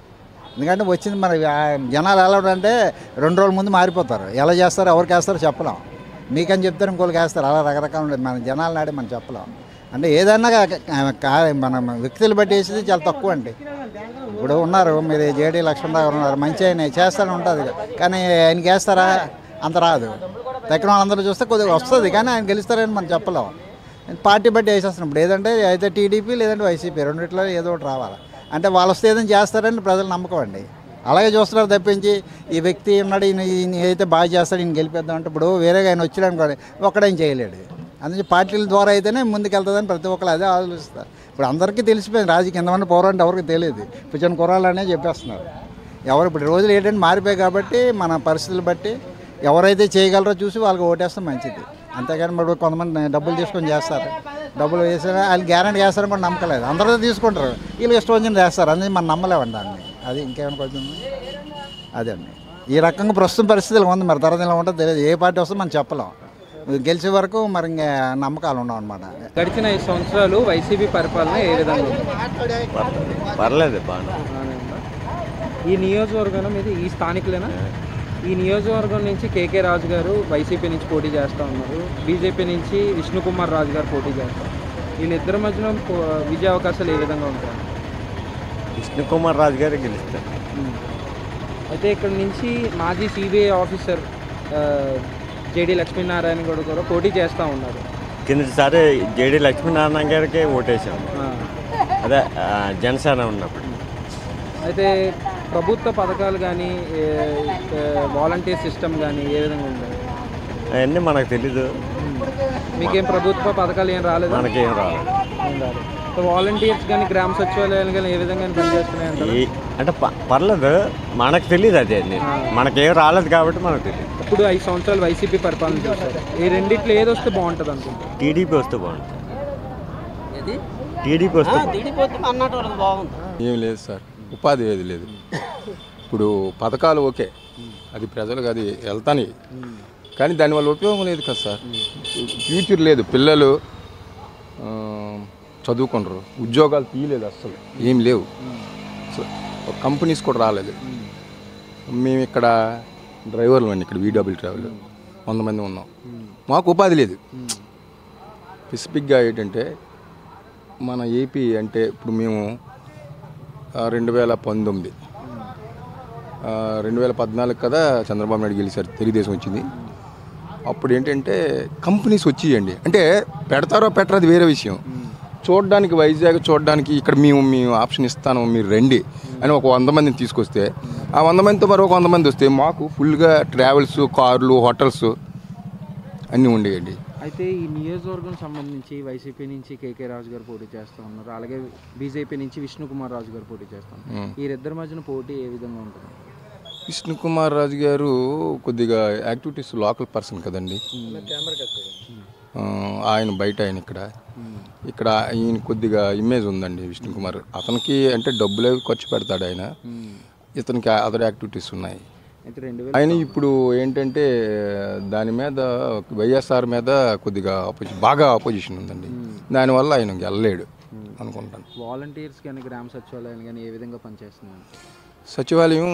[SPEAKER 17] ఎందుకంటే వచ్చింది మరి జనాలు ఎలా అంటే 2 రోజుల ముందు మారిపోతారు, ఎలా చేస్తారో ఎవరికి వేస్తారో చెప్పలేం. మీకని చెప్తారు ఇంకోళ్ళకి వేస్తారు, అలా రకరకాలు ఉండేది. మన జనాలు నాడే మనం చెప్పలేం. అంటే ఏదన్నా మన వ్యక్తులు బట్టి వేసేది చాలా తక్కువ అండి. ఇప్పుడు ఉన్నారు మీరు జేడీ లక్ష్మణరావు ఉన్నారు, మంచి ఆయన చేస్తారని ఉంటుంది కానీ ఆయనకి వేస్తారా అంత రాదు. తక్కిన వాళ్ళందరూ చూస్తే కొద్దిగా వస్తుంది కానీ ఆయన గెలుస్తారని మనం చెప్పలేం. పార్టీ బట్టి వేసేస్తున్నాం. ఇప్పుడు ఏదంటే అయితే టీడీపీ లేదంటే వైసీపీ, రెండిట్లో ఏదో ఒకటి రావాలి. అంటే వాళ్ళు వస్తే ఏదైనా చేస్తారని ప్రజలు నమ్మకం అండి. అలాగే చూస్తున్నారు తప్పించి ఈ వ్యక్తి ఉన్నాడు ఈయన అయితే బాగా చేస్తాడు ఈయన గెలిపేద్దాం అంటే ఇప్పుడు వేరేగా ఆయన వచ్చాడనుకోండి ఒక్కడేం చేయలేడు. అందుకే పార్టీల ద్వారా అయితేనే ముందుకెళ్తుందని ప్రతి ఒక్కరు అదే ఆలోచిస్తారు. ఇప్పుడు అందరికీ తెలిసిపోయింది రాజకీయ ఎంతమంది పోరాటం ఎవరికి తెలియదు, పిచ్చని కుర్రాళ్ళనే చెప్పేస్తున్నారు. ఎవరు ఇప్పుడు రోజులు ఏంటంటే మారిపోయాయి కాబట్టి మన పరిస్థితులు బట్టి ఎవరైతే చేయగలరో చూసి వాళ్ళకి ఓటేస్తే మంచిది. అంతేగాని మరి కొంతమంది డబ్బులు తీసుకొని చేస్తారు, డబ్బులు వేసారు వాళ్ళు గ్యారెంటీ చేస్తారని కూడా నమ్మకలేదు. అందరూ తీసుకుంటారు, వీళ్ళు ఇష్టం వచ్చింది చేస్తారు, అందుకే మనం నమ్మలేమండి దాన్ని. అది ఇంకేమైనా కొంచెం అదే అండి ఈ రకంగా ప్రస్తుతం పరిస్థితులు ఉంది. మరి తర్వాత ఇలా ఉంటుందో తెలియదు, ఏ పార్టీ వస్తుందో మనం చెప్పలేం. గెలిచే వరకు మరి ఇంకా నమ్మకాలు ఉండవు అనమాట.
[SPEAKER 1] గడిచిన 5 సంవత్సరాలు వైసీపీ పరిపాలన ఏ విధంగా
[SPEAKER 18] పర్లేదు బాగా.
[SPEAKER 1] ఈ నియోజకవర్గం మీద ఈ స్థానికులేనా? ఈ నియోజకవర్గం నుంచి కేకే రాజు గారు వైసీపీ నుంచి పోటీ చేస్తూ ఉన్నారు, బీజేపీ నుంచి విష్ణుకుమార్ రాజు గారు పోటీ చేస్తారు. వీళ్ళిద్దరి మధ్యన విజయ అవకాశాలు ఏ విధంగా ఉంటాయి?
[SPEAKER 18] విష్ణుకుమార్ రాజు గారే గెలుస్తారు.
[SPEAKER 1] అయితే ఇక్కడ నుంచి మాజీ CBI officer JD Lakshminarayana Goud కూడా పోటీ చేస్తూ ఉన్నారు.
[SPEAKER 18] కిందసారి జేడి లక్ష్మీనారాయణ గారికి ఓటేసాం, అదే జనసేన ఉన్నప్పుడు.
[SPEAKER 1] అయితే ప్రభుత్వ పథకాలు కానీ వాలంటీర్ సిస్టమ్ కానీ ఏ విధంగా ఉంటాయి?
[SPEAKER 18] అవన్నీ మనకు తెలీదు.
[SPEAKER 1] మీకేం ప్రభుత్వ పథకాలు ఏం రాలేదు?
[SPEAKER 18] మనకేం రాలేదు.
[SPEAKER 1] వాలంటీర్స్ కానీ గ్రామ సచివాలయాలు కానీ ఏ విధంగా పనిచేస్తున్నాయి
[SPEAKER 18] అంటే పర్లేదు, మనకు తెలియదు. అదే మనకేం రాలేదు కాబట్టి మనకు తెలియదు.
[SPEAKER 1] ఇప్పుడు 5 సంవత్సరాలు వైసీపీ పరిపాలన చేశారు, ఈ రెండిట్లో ఏది వస్తే బాగుంటుంది అనుకుంటా?
[SPEAKER 18] టీడీపీ వస్తే బాగుంటుంది. టీడీపీ వస్తే
[SPEAKER 19] ఏం లేదు సార్, ఉపాధి ఏది లేదు. ఇప్పుడు పథకాలు ఓకే, అది ప్రజలకు అది వెళ్తాని, కానీ దానివల్ల ఉపయోగం లేదు కదా సార్. ఫ్యూచర్ లేదు, పిల్లలు చదువుకుంటారు, ఉద్యోగాలు తీయలేదు, అస్సలు ఏం లేవు, అసలు కంపెనీస్ కూడా రాలేదు. మేము ఇక్కడ డ్రైవర్లు అండి, ఇక్కడ VW ట్రావెల్ 100 మంది ఉన్నాం, మాకు ఉపాధి లేదు. స్పెసిఫిక్గా ఏంటంటే మన ఏపీ అంటే ఇప్పుడు మేము 2019 2014 కదా చంద్రబాబు నాయుడు గెలిచారు, తెలుగుదేశం వచ్చింది. అప్పుడు ఏంటంటే కంపెనీస్ వచ్చేయండి, అంటే పెడతారో పెట్టరో అది వేరే విషయం. చూడడానికి వైజాగ్ చూడడానికి ఇక్కడ మేము ఆప్షన్ ఇస్తాను మీరు రండి అని ఒక 100 మందిని తీసుకొస్తే, ఆ 100 మందితో మరొక 100 మంది వస్తే మాకు ఫుల్గా ట్రావెల్స్, కార్లు, హోటల్స్ అన్నీ ఉండేయండి.
[SPEAKER 1] అయితే ఈ నియోజకవర్గం సంబంధించి వైసీపీ నుంచి కేకే రాజు గారు పోటీ చేస్తూ ఉన్నారు, అలాగే బీజేపీ నుంచి విష్ణుకుమార్ రాజు గారు పోటీ చేస్తారు. వీరిద్దరి మధ్యన పోటీ ఏ విధంగా ఉంటుంది?
[SPEAKER 19] విష్ణుకుమార్ రాజు గారు కొద్దిగా యాక్టివిటీస్ లోకల్ పర్సన్ కదండి, ఆయన బయట, ఆయన ఇక్కడ ఈయన కొద్దిగా ఇమేజ్ ఉందండి విష్ణుకుమార్. అతనికి అంటే డబ్బులు ఖర్చు పెడతాడు ఆయన, ఇతనికి అదర్ యాక్టివిటీస్ ఉన్నాయి. ఆయన ఇప్పుడు ఏంటంటే దాని మీద వైఎస్ఆర్ మీద కొద్దిగా బాగా ఆపోజిషన్ ఉందండి, దానివల్ల ఆయన వెళ్ళలేడు అనుకుంటాను.
[SPEAKER 1] వాలంటీర్స్ కానీ గ్రామ సచివాలయాలు కానీ ఏ విధంగా పనిచేస్తున్నాయి?
[SPEAKER 19] సచివాలయం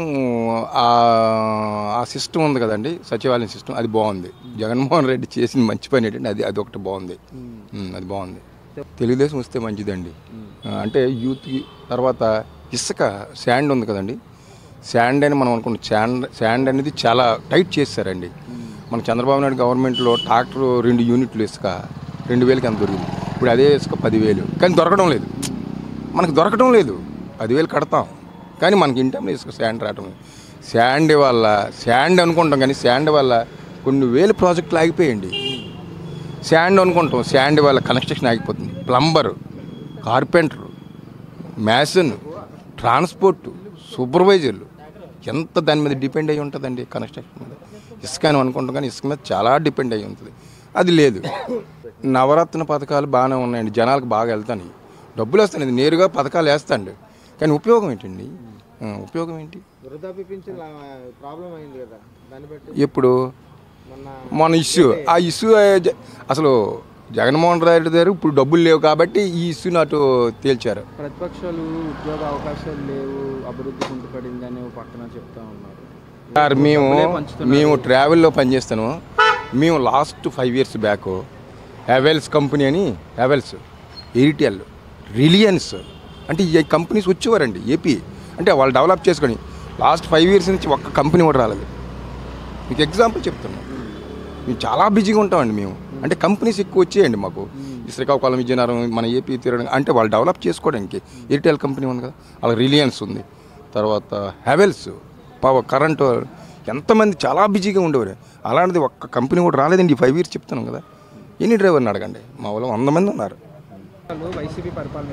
[SPEAKER 19] ఆ సిస్టమ్ ఉంది కదండి, సచివాలయం సిస్టమ్ అది బాగుంది. జగన్మోహన్ రెడ్డి చేసిన మంచి పని ఏంటంటే అది ఒకటి బాగుంది, అది బాగుంది. తెలుగుదేశం వస్తే మంచిదండి. అంటే యూత్కి తర్వాత ఇసుక శాండ్ ఉంది కదండి, శాండ్ అని మనం అనుకుంటాం, శాండ్ అనేది చాలా టైట్ చేశారండి. మన చంద్రబాబు నాయుడు గవర్నమెంట్లో ట్రాక్టర్ 2 యూనిట్లు ఇసుక 2000కి ఎంత దొరికింది, ఇప్పుడు అదే ఇసుక 10,000, కానీ దొరకడం లేదు, మనకు దొరకడం లేదు. 10,000 కడతాం కానీ మనకి ఇంటర్లో ఇసుక శాండ్ రావటం లేదు. శాండ్ అనుకుంటాం కానీ శాండ్ వల్ల కొన్ని వేల ప్రాజెక్టులు ఆగిపోయండి. శాండ్ అనుకుంటాం, శాండ్ వల్ల కన్స్ట్రక్షన్ ఆగిపోతుంది. ప్లంబరు, కార్పెంటరు, మ్యాసన్, ట్రాన్స్పోర్టు, సూపర్వైజర్లు ఎంత దాని మీద డిపెండ్ అయ్యి ఉంటుందండి, కన్స్ట్రక్షన్ మీద. ఇసుక అని అనుకుంటాం కానీ ఇసుక మీద చాలా డిపెండ్ అయ్యి ఉంటుంది, అది లేదు. నవరత్న పథకాలు బాగానే ఉన్నాయండి, జనాలకు బాగా వెళ్తాయి, డబ్బులు వస్తాయి, నేరుగా పథకాలు వేస్తాండి, కానీ ఉపయోగం ఏంటండి? ఉపయోగం ఏంటి? ఎప్పుడు మన ఇష్యూ ఆ ఇష్యూ అసలు జగన్మోహన్ రెడ్డి గారు ఇప్పుడు డబ్బులు లేవు కాబట్టి ఈ ఇష్యూని అటు తేల్చారు.
[SPEAKER 1] ప్రతిపక్షాలు ఉద్యోగ అవకాశాలు లేవు, అభివృద్ధి కుంటుపడిందని పక్కన చెప్తా ఉన్నారు.
[SPEAKER 19] సార్ మేము ట్రావెల్లో పనిచేస్తాను. మేము last 5 years back Havells company అని, హ్యావెల్స్, ఎయిర్టెల్, రిలయన్స్ అంటే ఈ కంపెనీస్ వచ్చేవారండి ఏపీ. అంటే వాళ్ళు డెవలప్ చేసుకొని లాస్ట్ 5 years నుంచి ఒక్క కంపెనీ కూడా రాలేదు. మీకు ఎగ్జాంపుల్ చెప్తున్నాం, మేము చాలా బిజీగా ఉంటామండి మేము. అంటే కంపెనీస్ ఎక్కువ వచ్చేయండి మాకు, శ్రీకాకుళం, విజయనగరం, మన ఏపీ తిరగడం. అంటే వాళ్ళు డెవలప్ చేసుకోవడానికి ఎయిర్టెల్ కంపెనీ ఉంది కదా, వాళ్ళకి రిలయన్స్ ఉంది, తర్వాత హ్యావెల్స్ కరెంటు, ఎంతమంది చాలా బిజీగా ఉండేవారు. అలాంటిది ఒక్క కంపెనీ కూడా రాలేదండి ఈ 5 years చెప్తున్నాం కదా. ఎన్ని డ్రైవర్ని అడగండి, మా వాళ్ళు 100 మంది ఉన్నారు.
[SPEAKER 1] వైసీపీ పరిపాలన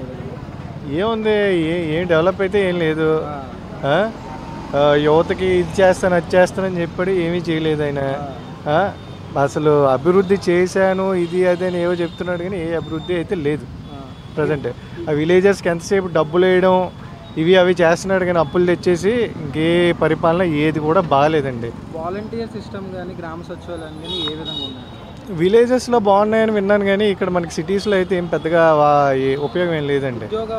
[SPEAKER 20] ఏముంది, ఏం డెవలప్ అయితే ఏం లేదు. యువతకి ఇది చేస్తాను అది చేస్తానని చెప్పాడు, ఏమీ చేయలేదు ఆయన. అసలు అభివృద్ధి చేశాను ఇది అది అని ఏవో చెప్తున్నాడు కానీ ఏ అభివృద్ధి అయితే లేదు ప్రజెంట్. ఆ విలేజర్స్కి ఎంతసేపు డబ్బులు వేయడం ఇవి అవి చేస్తున్నాడు కానీ అప్పులు తెచ్చేసి ఇంకే పరిపాలన ఏది కూడా బాగాలేదండి.
[SPEAKER 1] వాలంటీర్ సిస్టమ్ కానీ గ్రామ సచివాలయం కానీ ఏ విధంగా ఉన్నాయి?
[SPEAKER 20] విలేజెస్లో బాగున్నాయని విన్నాను కానీ ఇక్కడ మనకి సిటీస్లో అయితే ఏం పెద్దగా ఉపయోగం ఏం లేదండి. ఉద్యోగ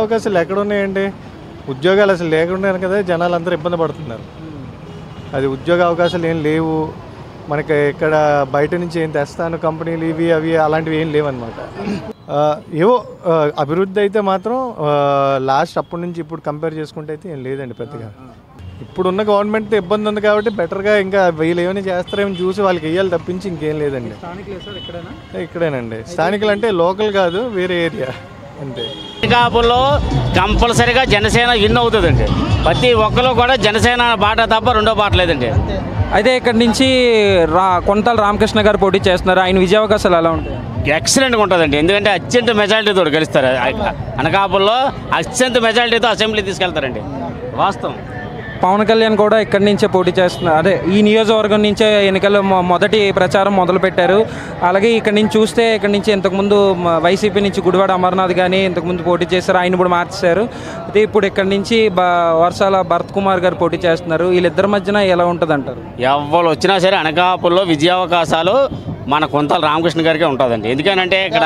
[SPEAKER 20] అవకాశాలు ఎక్కడ ఉన్నాయండి? ఉద్యోగాలు అసలు లేకుండా కదా జనాలు అందరూ ఇబ్బంది పడుతున్నారు. అది ఉద్యోగ అవకాశాలు ఏం లేవు మనకి. ఇక్కడ బయట నుంచి ఏం తెస్తాను కంపెనీలు ఇవి అవి అలాంటివి ఏం లేవన్నమాట. ఏవో అభివృద్ధి అయితే మాత్రం లాస్ట్ అప్పటి నుంచి ఇప్పుడు కంపేర్ చేసుకుంటే అయితే ఏం లేదండి పెద్దగా. ఇప్పుడున్న గవర్నమెంట్ ఇబ్బంది ఉంది కాబట్టి బెటర్గా ఇంకా వీళ్ళు ఏమైనా చేస్తారేమో చూసి వాళ్ళకి వెయ్యాలి తప్పించి ఇంకేం లేదండి. ఇక్కడేనండి. స్థానికులు అంటే లోకల్ కాదు, వేరే ఏరియా అంతే.
[SPEAKER 21] అనకాపల్లిలో కంపల్సరీగా జనసేన విన్ అవుతుందండి. ప్రతి ఒక్కరు కూడా జనసేన బాట తప్ప రెండో బాట లేదండి.
[SPEAKER 1] అయితే ఇక్కడ నుంచి కొంతాల రామకృష్ణ గారు పోటీ చేస్తున్నారు. ఆయన విజయావకాశాలు ఎలా ఉంటాయి?
[SPEAKER 21] ఎక్సలెంట్గా ఉంటుందండి. ఎందుకంటే అత్యంత మెజారిటీతో గెలుస్తారు. అనకాపల్లిలో అత్యంత మెజారిటీతో అసెంబ్లీ తీసుకెళ్తారండి. వాస్తవం.
[SPEAKER 1] పవన్ కళ్యాణ్ కూడా ఇక్కడి నుంచే పోటీ చేస్తున్నారు. అదే ఈ నియోజకవర్గం నుంచే ఎన్నికల్లో మొదటి ప్రచారం మొదలుపెట్టారు. అలాగే ఇక్కడ నుంచి చూస్తే ఇక్కడ నుంచి ఇంతకుముందు వైసీపీ నుంచి గుడివాడ అమర్నాథ్ కానీ ఇంతకుముందు పోటీ చేశారు, ఆయన కూడా మార్చేశారు. అయితే ఇప్పుడు ఇక్కడ నుంచి వర్షాల భరత్ కుమార్ గారు పోటీ చేస్తున్నారు. వీళ్ళిద్దరి మధ్యన ఎలా ఉంటుంది అంటారు?
[SPEAKER 21] ఎవరు వచ్చినా సరే అనకాపల్లిలో విజయావకాశాలు మన కొంతాల రామకృష్ణ గారికే ఉంటుందండి. ఎందుకనంటే ఇక్కడ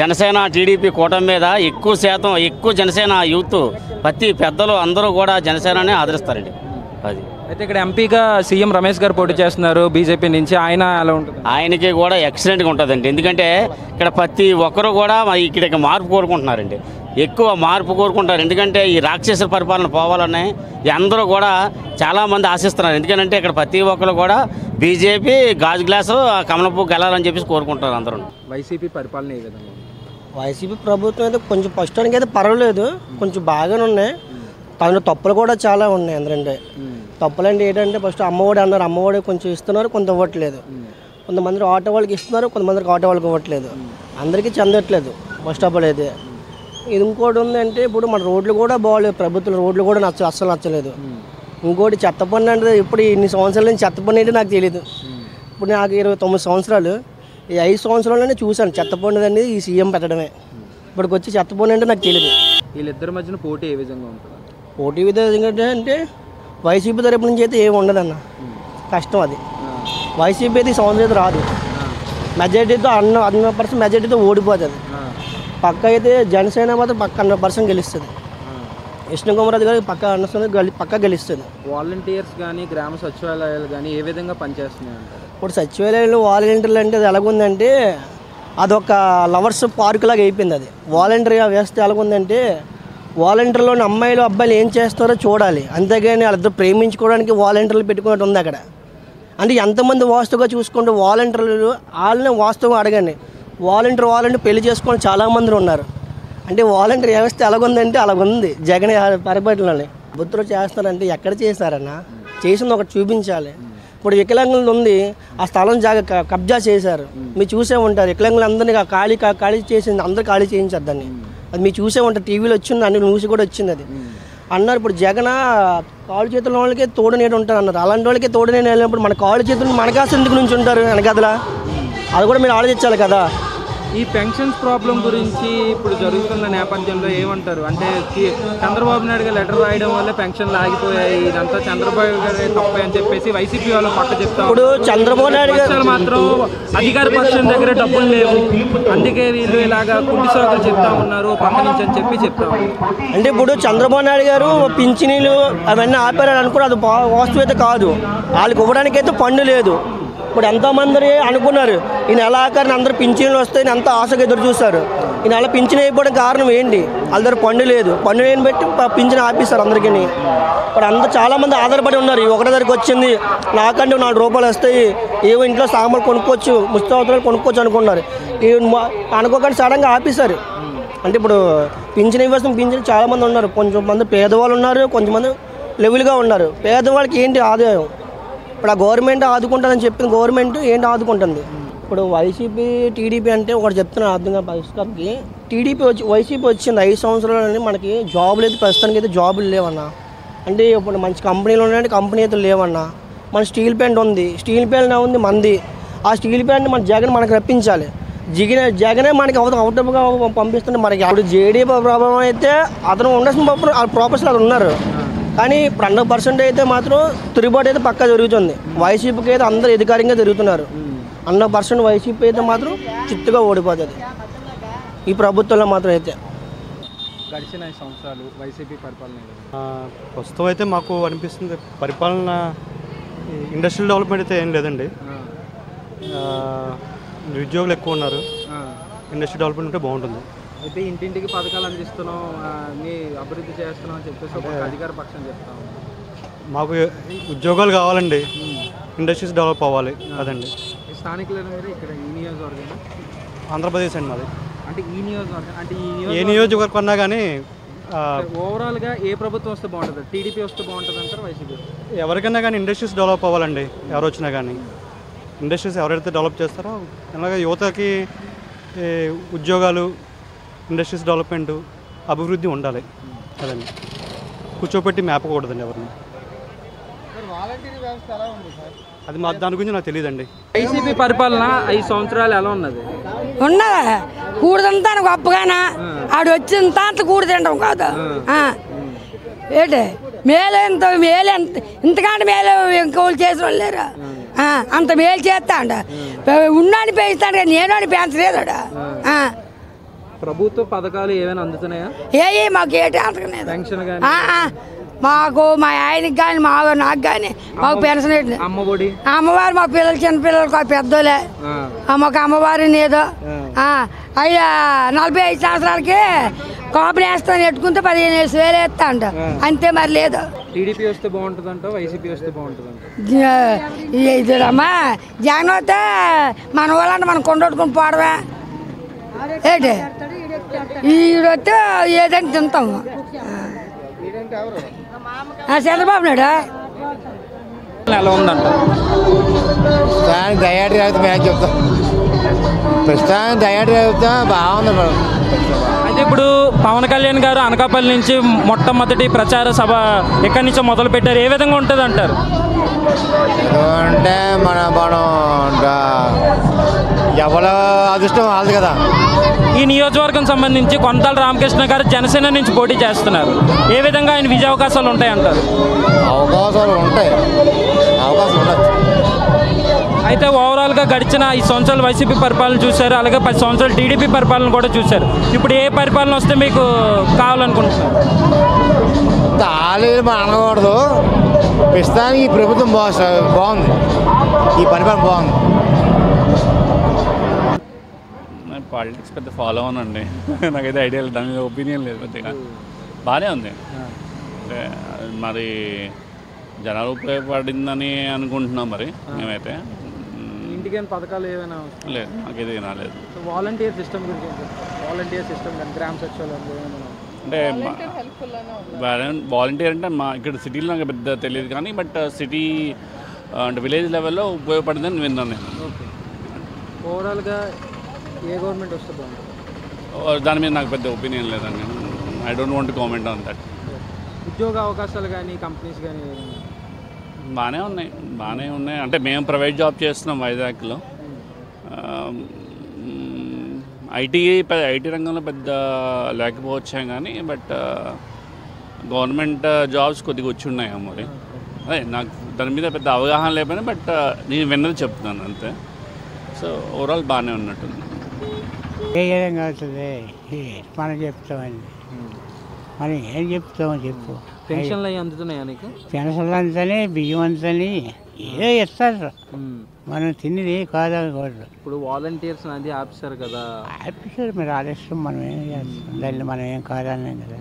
[SPEAKER 21] జనసేన టీడీపీ కూటమి మీద ఎక్కువ శాతం జనసేన యూత్ ప్రతి పెద్దలు అందరూ కూడా జనసేననే ఆదరిస్తారండి. అది
[SPEAKER 1] అయితే ఇక్కడ ఎంపీగా సీఎం రమేష్ గారు పోటీ చేస్తున్నారు బీజేపీ నుంచి. ఆయన ఎలా ఉంటుంది?
[SPEAKER 21] ఆయనకి కూడా ఎక్సలెంట్గా ఉంటుందండి. ఎందుకంటే ఇక్కడ ప్రతి ఒక్కరు కూడా ఇక్కడ మార్పు కోరుకుంటున్నారండి. ఎక్కువ మార్పు కోరుకుంటారు. ఎందుకంటే ఈ రాక్షస పరిపాలన పోవాలని అందరూ కూడా చాలామంది ఆశిస్తున్నారు. ఎందుకంటే ఇక్కడ ప్రతి ఒక్కరు కూడా బీజేపీ గాజు గ్లాసు కమలపు గెలాలని చెప్పేసి కోరుకుంటారు అందరూ.
[SPEAKER 1] వైసీపీ పరిపాలన ఏ విధంగా?
[SPEAKER 22] వైసీపీ ప్రభుత్వం అయితే కొంచెం ప్రస్తుతానికి అయితే పర్వాలేదు, కొంచెం బాగానే ఉన్నాయి. తన తప్పులు కూడా చాలా ఉన్నాయి. ఎందుకంటే తప్పులు అంటే ఏంటంటే ఫస్ట్ అమ్మఒడి అన్నారు, అమ్మఒడి కొంచెం ఇస్తున్నారు, కొంత ఇవ్వట్లేదు. కొంతమంది ఆటో వాళ్ళకి ఇస్తున్నారు, కొంతమందికి ఆటో వాళ్ళకి ఇవ్వట్లేదు. అందరికీ చెందట్లేదు ఫస్ట్ ఆఫ్ ఆల్ అయితే. ఇది ఇంకోటి ఉందంటే ఇప్పుడు మన రోడ్లు కూడా బాగోలేదు, ప్రభుత్వం రోడ్లు కూడా అస్సలు నచ్చలేదు. ఇంకోటి చెత్త పన్ను అంటే ఇప్పుడు ఇన్ని సంవత్సరాల నుంచి చెత్త పన్ను అంటే నాకు తెలియదు. ఇప్పుడు నాకు 29 సంవత్సరాలు, ఈ 5 సంవత్సరాలనే చూశాను చెత్త పన్ను అనేది ఈ సీఎం పెట్టడమే. ఇప్పటికి వచ్చి చెత్త పన్ను అంటే నాకు తెలియదు.
[SPEAKER 1] వీళ్ళిద్దరి మధ్యన పోటీ ఏ విధంగా ఉంటుంది?
[SPEAKER 22] పోటీ విధంగా అంటే వైసీపీ తరపు నుంచి అయితే ఏమి ఉండదన్న, కష్టం అది. వైసీపీ అయితే ఈ సంవత్సరం అయితే రాదు, మెజారిటీతో 100% మెజారిటీతో ఓడిపోతుంది. పక్క అయితే జనసేన మాత్రం పక్క 100% గెలుస్తుంది. విష్ణుకుమార్ గారు పక్క గెలుస్తుంది.
[SPEAKER 1] వాలంటీర్స్ కానీ గ్రామ సచివాలయాలు కానీ ఏ విధంగా పనిచేస్తున్నాయి అంటారు?
[SPEAKER 22] ఇప్పుడు సచివాలయాలు వాలంటీర్లు అంటే అది ఎలాగుందంటే అదొక లవర్స్ పార్క్ లాగా అయిపోయింది. అది వాలంటీర్ వ్యవస్థ ఎలాగుందంటే వాలంటీర్లోని అమ్మాయిలు అబ్బాయిలు ఏం చేస్తారో చూడాలి, అంతేగాని వాళ్ళిద్దరు ప్రేమించుకోవడానికి వాలంటీర్లు పెట్టుకున్నట్టు ఉంది అక్కడ. అంటే ఎంతమంది వాస్తుగా చూసుకుంటే వాలంటీర్లు వాళ్ళని వాస్తవం అడగండి. వాలంటీర్ పెళ్లి చేసుకొని చాలామంది ఉన్నారు. అంటే వాలంటీర్ వ్యవస్థ ఎలాగుందంటే అలాగుంది జగన్ పరిపాలనలోనే. బుద్ధులు చేస్తారంటే ఎక్కడ చేశారన్న, చేసింది ఒకటి చూపించాలి. ఇప్పుడు వికలాంగులు ఉంది, ఆ స్థలం కబ్జా చేశారు, మీరు చూసే ఉంటారు. వికలాంగులు అందరినీ ఖాళీ చేసింది, అందరూ ఖాళీ చేయించారు దాన్ని. అది మీరు చూసే ఉంటారు, టీవీలో వచ్చింది, అన్ని న్యూస్ కూడా వచ్చింది. అది అన్నారు ఇప్పుడు జగన్ కాళ్ళు చేతుల వాళ్ళకే తోడునేడు ఉంటారు అన్నారు. అలాంటి వాళ్ళకే తోడునేడు వెళ్ళినప్పుడు మన కాళ్ళు చేతులు మనకాస్త ఎందుకు నుంచి ఉంటారు వెనకదలా? అది కూడా మీరు ఆలోచించాలి కదా.
[SPEAKER 1] ఈ పెన్షన్స్ ప్రాబ్లం గురించి ఇప్పుడు జరుగుతున్న నేపథ్యంలో ఏమంటారు? అంటే చంద్రబాబు నాయుడు గారు లెటర్ రాయడం వల్ల పెన్షన్లు ఆగిపోయాయి, ఇదంతా చంద్రబాబు గారే తప్పే అని చెప్పేసి వైసీపీ వాళ్ళు పక్క చెప్తారు.
[SPEAKER 22] ఇప్పుడు చంద్రబాబు నాయుడు గారు
[SPEAKER 1] మాత్రం అధికార పక్షం దగ్గర డబ్బులు లేవు, అందుకే వీళ్ళు ఇలాగా కుంటి సోకలు చెప్తా ఉన్నారు పక్క నుంచి అని చెప్తా ఉన్నారు.
[SPEAKER 22] అంటే ఇప్పుడు చంద్రబాబు నాయుడు గారు పింఛనీలు అవన్నీ ఆపారని అనుకుని అది వాస్తవత కాదు. వాళ్ళకి ఇవ్వడానికి అయితే పన్ను లేదు. ఇప్పుడు ఎంతోమంది అనుకున్నారు ఈ నెల ఆఖరిని అందరూ పింఛన్లు వస్తాయని ఎంత ఆశగా ఎదురు చూస్తారు. ఈ నెల పింఛన్ అయిపోవడం కారణం ఏంటి? వాళ్ళ దగ్గర పన్ను లేదు, పన్ను లేని బట్టి పింఛన్ ఆపిస్తారు అందరికీ. ఇప్పుడు అందరూ చాలామంది ఆధారపడి ఉన్నారు. ఒకటి దగ్గరికి వచ్చింది నాకంటే 4 రూపాయలు వస్తాయి, ఏవో ఇంట్లో సామాన్లు కొనుక్కోవచ్చు, ముస్తవతలు కొనుక్కోవచ్చు అనుకున్నారు. అనుకోకుండా సడన్గా ఆపేశారు. అంటే ఇప్పుడు పింఛన్ ఇవ్వాల్సిన పింఛన్ చాలామంది ఉన్నారు, కొంచెం మంది పేదవాళ్ళు ఉన్నారు, కొంచెంమంది లెవెల్గా ఉన్నారు. పేదవాళ్ళకి ఏంటి ఆదాయం? ఇప్పుడు ఆ గవర్నమెంట్ ఆదుకుంటుందని చెప్పిన గవర్నమెంట్ ఏంటి ఆదుకుంటుంది? ఇప్పుడు వైసీపీ టీడీపీ అంటే ఒకటి చెప్తున్నాను అర్థంగా పరిస్థితికి. వైసీపీ వచ్చింది 5 సంవత్సరాలని మనకి జాబులు అయితే ప్రస్తుతానికి అయితే జాబులు లేవన్నా. అంటే ఇప్పుడు మంచి కంపెనీలు ఉన్నాయంటే కంపెనీ అయితే లేవన్నా. మన స్టీల్ ప్లాంట్ ఉంది, స్టీల్ ప్లాంట్ ఉంది మంది. ఆ స్టీల్ ప్లాంట్ మన జగన్ మనకు రప్పించాలి. జగనే మనకి అవుట్గా పంపిస్తుంటే మనకి అప్పుడు జేడీ ప్రభావం అయితే అతను ఉండాల్సిన ప్రాపర్స్ అతను ఉన్నారు. కానీ ఇప్పుడు 100% అయితే మాత్రం తిరుగుబాటు అయితే పక్కా జరుగుతుంది. వైసీపీకి అయితే అందరూ అధికారికంగా తిరుగుతున్నారు. 100% వైసీపీ అయితే మాత్రం చిత్తుగా ఓడిపోతుంది ఈ ప్రభుత్వంలో మాత్రం. అయితే
[SPEAKER 1] గడిచిన 5 సంవత్సరాలు వైసీపీ పరిపాలన
[SPEAKER 3] ప్రస్తుతం అయితే మాకు అనిపిస్తుంది పరిపాలన ఇండస్ట్రియల్ డెవలప్మెంట్ అయితే ఏం లేదండి. నిరుద్యోగులు ఎక్కువ ఉన్నారు. ఇండస్ట్రియల్ డెవలప్మెంట్ ఉంటే బాగుంటుంది.
[SPEAKER 1] అయితే ఇంటింటికి పథకాలు అందిస్తున్నాం, అన్ని అభివృద్ధి చేస్తున్నాం అని చెప్పేసి ఒక అధికార పక్షం చెప్తాం.
[SPEAKER 3] మాకు ఉద్యోగాలు కావాలండి, ఇండస్ట్రీస్ డెవలప్ అవ్వాలి. అదండి.
[SPEAKER 1] స్థానికులైన మీరు ఇక్కడ ఈ నియోజకవర్గం
[SPEAKER 3] ఆంధ్రప్రదేశ్ అండి మాది.
[SPEAKER 1] అంటే ఈ నియోజకవర్గం అంటే
[SPEAKER 3] ఏ నియోజకవర్గం అన్నా కానీ
[SPEAKER 1] ఓవరాల్గా ఏ ప్రభుత్వం వస్తే బాగుంటుంది? టీడీపీ వస్తే బాగుంటుంది అంటారు, వైసీపీ?
[SPEAKER 3] ఎవరికైనా కానీ ఇండస్ట్రీస్ డెవలప్ అవ్వాలండి. ఎవరు వచ్చినా కానీ ఇండస్ట్రీస్ ఎవరైతే డెవలప్ చేస్తారో అలాగే యువతకి ఉద్యోగాలు, ఇండస్ట్రీస్ డెవలప్మెంట్, అభివృద్ధి ఉండాలి. అదండి. కూర్చోపెట్టి మేపకూడదండి ఎవరిని. అది మా దాని గురించి నాకు తెలియదండి.
[SPEAKER 1] వైసీపీ పరిపాలన 5 సంవత్సరాలు ఎలా ఉన్నది?
[SPEAKER 8] ఉన్నదా కూడదంతా గొప్పగానా ఆడు వచ్చిన అంత కూడ తింటాం కాదు. ఏంటి మేలేంత మేలేంత ఇంతకంటే మేలు ఇంకోళ్ళు చేసిన వాళ్ళు లేరు. అంత మేలు చేస్తా అంట ఉన్నాని పెంచుతాడు కానీ నేను పెంచలేదు.
[SPEAKER 1] ప్రభుత్వ పథకాలు ఏమైనా అందుతున్నాయా?
[SPEAKER 8] ఏ మాకు ఏంటి అంతకలేదు.
[SPEAKER 1] పెన్షన్ కానీ
[SPEAKER 8] మాకు మా ఆయనకి కానీ మా నాకు కానీ మాకు పెన్షన్
[SPEAKER 1] అమ్మఒడి
[SPEAKER 8] అమ్మవారు మా పిల్లలు చిన్నపిల్లలు పెద్దోలే మాకు అమ్మవారు ఏదో 45 సంవత్సరాలకి కాపులు వేస్తాను ఎట్టుకుంటే 15,000 వేస్తా అంట అంతే. మరి లేదు.
[SPEAKER 1] టీడీపీ వస్తే బాగుంటుందంట, వైసీపీ వస్తే బాగుంటుందంట.
[SPEAKER 8] ఇదిరమ్మా జగన్ వస్తే మన వాళ్ళంటే మనం కొండొట్టుకుని పోవడమే ఏంటి ఈడొస్తే ఏదైనా తింటాము. చంద్రబాబు నాయుడు
[SPEAKER 1] ఎలా ఉందంట?
[SPEAKER 4] ప్రస్తుతానికి దయాటి చదువుతాం ఏం చెప్తాం. ప్రస్తుతానికి దయాటి చదువుతాం బాగుంది.
[SPEAKER 1] అయితే ఇప్పుడు పవన్ కళ్యాణ్ గారు అనకాపల్లి నుంచి మొట్టమొదటి ప్రచార సభ ఎక్కడి నుంచో మొదలు పెట్టారు. ఏ విధంగా ఉంటుంది అంటారు?
[SPEAKER 4] అంటే మనం ఎవరి అదృష్టం వాళ్ళది కదా.
[SPEAKER 1] ఈ నియోజకవర్గం సంబంధించి కొంతాల రామకృష్ణ గారు జనసేన నుంచి పోటీ చేస్తున్నారు. ఏ విధంగా ఆయన విజయ అవకాశాలు ఉంటాయంటారు?
[SPEAKER 4] అవకాశాలు ఉంటాయి, అవకాశం ఉండదు.
[SPEAKER 1] అయితే ఓవరాల్గా గడిచిన 5 సంవత్సరాలు వైసీపీ పరిపాలన చూశారు, అలాగే 10 సంవత్సరాలు టీడీపీ పరిపాలన కూడా చూశారు. ఇప్పుడు ఏ పరిపాలన వస్తే మీకు కావాలనుకుంటున్నారు?
[SPEAKER 4] తాళీలు మనం అనకూడదు. ప్రస్తుతానికి ఈ ప్రభుత్వం బాగుంది, ఈ పరిపాలన బాగుంది.
[SPEAKER 23] పాలిటిక్స్ పెద్ద ఫాలో అవునండి. నాకైతే ఐడియా లేదు, దాని మీద ఒపీనియన్ లేదు పెద్దగా. బాగానే ఉంది. అంటే మరి జనాలు ఉపయోగపడిందని అనుకుంటున్నాం. మరి మేమైతే
[SPEAKER 1] ఇంటికి పథకాలు ఏమైనా
[SPEAKER 23] లేదు, నాకైతే రాలేదు.
[SPEAKER 1] వాలంటీర్ సిస్టమ్ గురించి వాలంటీర్ సిస్టమ్ కానీ గ్రామ సచివాలయం
[SPEAKER 23] అంటే వాలంటీర్ అంటే మా ఇక్కడ సిటీలో నాకు పెద్ద తెలియదు కానీ బట్ సిటీ అంటే విలేజ్ లెవెల్లో ఉపయోగపడిందని విన్నాను నేను.
[SPEAKER 1] ఓవరాల్గా ఏ గవర్నమెంట్ వస్తే బాగుంటుంది?
[SPEAKER 23] దాని మీద నాకు పెద్ద ఒపీనియన్ లేదండి. I don't want to comment on that.
[SPEAKER 1] ఉద్యోగ అవకాశాలు కానీ కంపెనీస్ కానీ
[SPEAKER 23] బాగానే ఉన్నాయి. అంటే మేము ప్రైవేట్ జాబ్ చేస్తున్నాం వైజాగ్లో. ఐటీ రంగంలో పెద్ద లేకపోవచ్చాం కానీ బట్ గవర్నమెంట్ జాబ్స్ కొద్దిగా వచ్చి ఉన్నాయి మరి. అదే నాకు దాని మీద పెద్ద అవగాహన లేకపోయినా బట్ నేను విన్నది చెప్తున్నాను అంతే. సో ఓవరాల్ బాగానే ఉన్నట్టుంది.
[SPEAKER 24] ఏ విధంగా అవుతుంది మనం చెప్తామండి. మనం ఏం చెప్తామో చెప్పు.
[SPEAKER 1] పెన్షన్లు అవి అందుతున్నాయా నీకు?
[SPEAKER 24] పెన్షన్లు అంతని బియ్యం అంతని ఏదో ఇస్తారు. మనం తిన్నది కాదనకూడదు.
[SPEAKER 1] ఇప్పుడు వాలంటీర్స్ అది ఆపిస్తారు కదా.
[SPEAKER 24] ఆపిస్తారు, మరి ఆలస్యం మనం ఏం చేస్తాం. దాన్ని మనం ఏం కాదన్నాం కదా.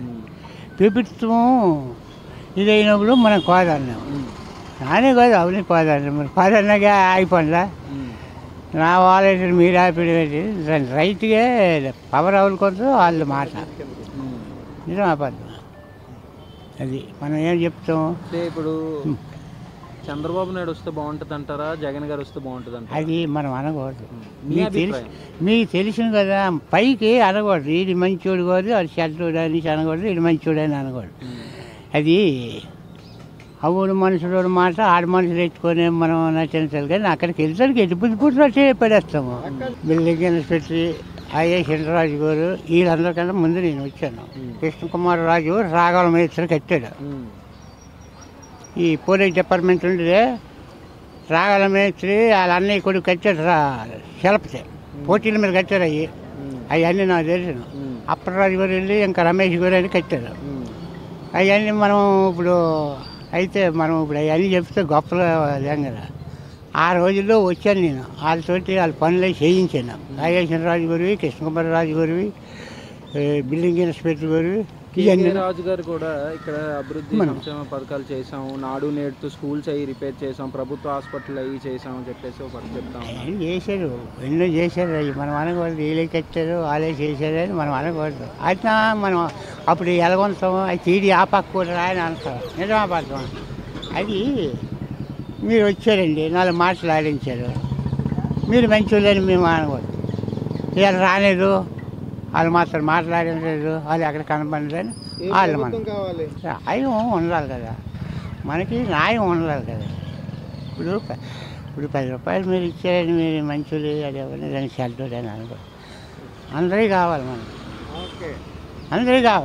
[SPEAKER 24] ప్రభుత్వం ఇదైనప్పుడు మనం కాదన్నాం. నానే కాదు అవన్నీ కాదన్నాం. మరి కాదన్నాగా ఆగిపోయిందా? నా వాలంటీర్ మీరు ఆపిడేది రైట్గా పవర్ అవులు కొంచెం వాళ్ళు మాట నిజం అబద్ధం. అది మనం ఏం చెప్తాం.
[SPEAKER 1] అంటే ఇప్పుడు చంద్రబాబు నాయుడు వస్తే బాగుంటుంది అంటారా, జగన్ గారు వస్తే బాగుంటుంది అంటారా?
[SPEAKER 24] అది మనం అనకూడదు.
[SPEAKER 1] మీ అభిప్రాయం?
[SPEAKER 24] మీకు తెలిసిన కదా, పైకి అనకూడదు. ఇది మంచోడు కాదు, అది చెడ్డోడు అని అనకూడదు, ఇది మంచోడు అని అనకూడదు. అది అవుడు మనుషుడు మాట ఆడ మనుషులు ఎత్తుకొని మనం నచ్చించాలి. కానీ అక్కడికి వెళ్తానికి ఎటు బుద్ధి పుట్టినట్టే పడేస్తాము. బిల్డింగ్ ఇన్స్పెక్టర్ ఐఏఎస్ రాజు గారు వీళ్ళందరికన్నా ముందు నేను వచ్చాను. కృష్ణకుమార్ రాజు రాఘవ మేస్త్రి కట్టాడు. ఈ పోలీస్ డిపార్ట్మెంట్ ఉండే రాఘవ మేస్త్రి వాళ్ళ అన్నయ్య కొడుకు కట్టాడు. శిల్పతే పోటీల మీద కట్టారు. అవన్నీ నాకు తెలుసు. అప్పలరాజు గారు వెళ్ళి ఇంకా రమేష్ గారు అని కట్టారు. అవన్నీ మనం ఇప్పుడు మనం ఇప్పుడు అవన్నీ చెప్తే గొప్పగా లేం కదా. ఆ రోజుల్లో వచ్చాను నేను. వాళ్ళతోటి వాళ్ళ పనులు చేయించాను. ఐఏఎస్ రాజు గారివి, కృష్ణకుమార్ రాజు గారివి, బిల్డింగ్ ఇన్స్పెక్టర్ గారివి.
[SPEAKER 1] రాజు గారు కూడా ఇక్కడ అభివృద్ధి సంక్షేమ పథకాలు చేసాం, నాడు నేడుతూ స్కూల్స్ అవి రిపేర్ చేసాం, ప్రభుత్వ హాస్పిటల్ అవి చేసాం అని చెప్పేసి ఒకటి చెప్తాం.
[SPEAKER 24] చేశారు, ఎన్నో చేశారు. అవి మనం అనకూడదు. వీళ్ళే కట్టారు వాళ్ళే చేశారు అని మనం అనకూడదు. అయితే మనం అప్పుడు ఎలాగొంటాము, అది తీడి ఆ పక్క కూడా అని అంటారు. నిజమా పడతాం. అది మీరు వచ్చారండి, 4 మాటలు ఆడించారు, మీరు మంచోళ్ళని మేము అనకూడదు. ఇలా రాలేదు, వాళ్ళు మాత్రం మాట్లాడలేదు, వాళ్ళు ఎక్కడ కనపడలేదని వాళ్ళు మనం న్యాయం ఉండాలి కదా, మనకి న్యాయం ఉండాలి కదా. ఇప్పుడు 10 రూపాయలు మీరు ఇచ్చారని మీరు మంచోళ్ళు అది ఎవరిని దాన్ని చెడ్డోడు అని అనుకో. అందరికీ కావాలి మనకి, అందరికీ కావాలి.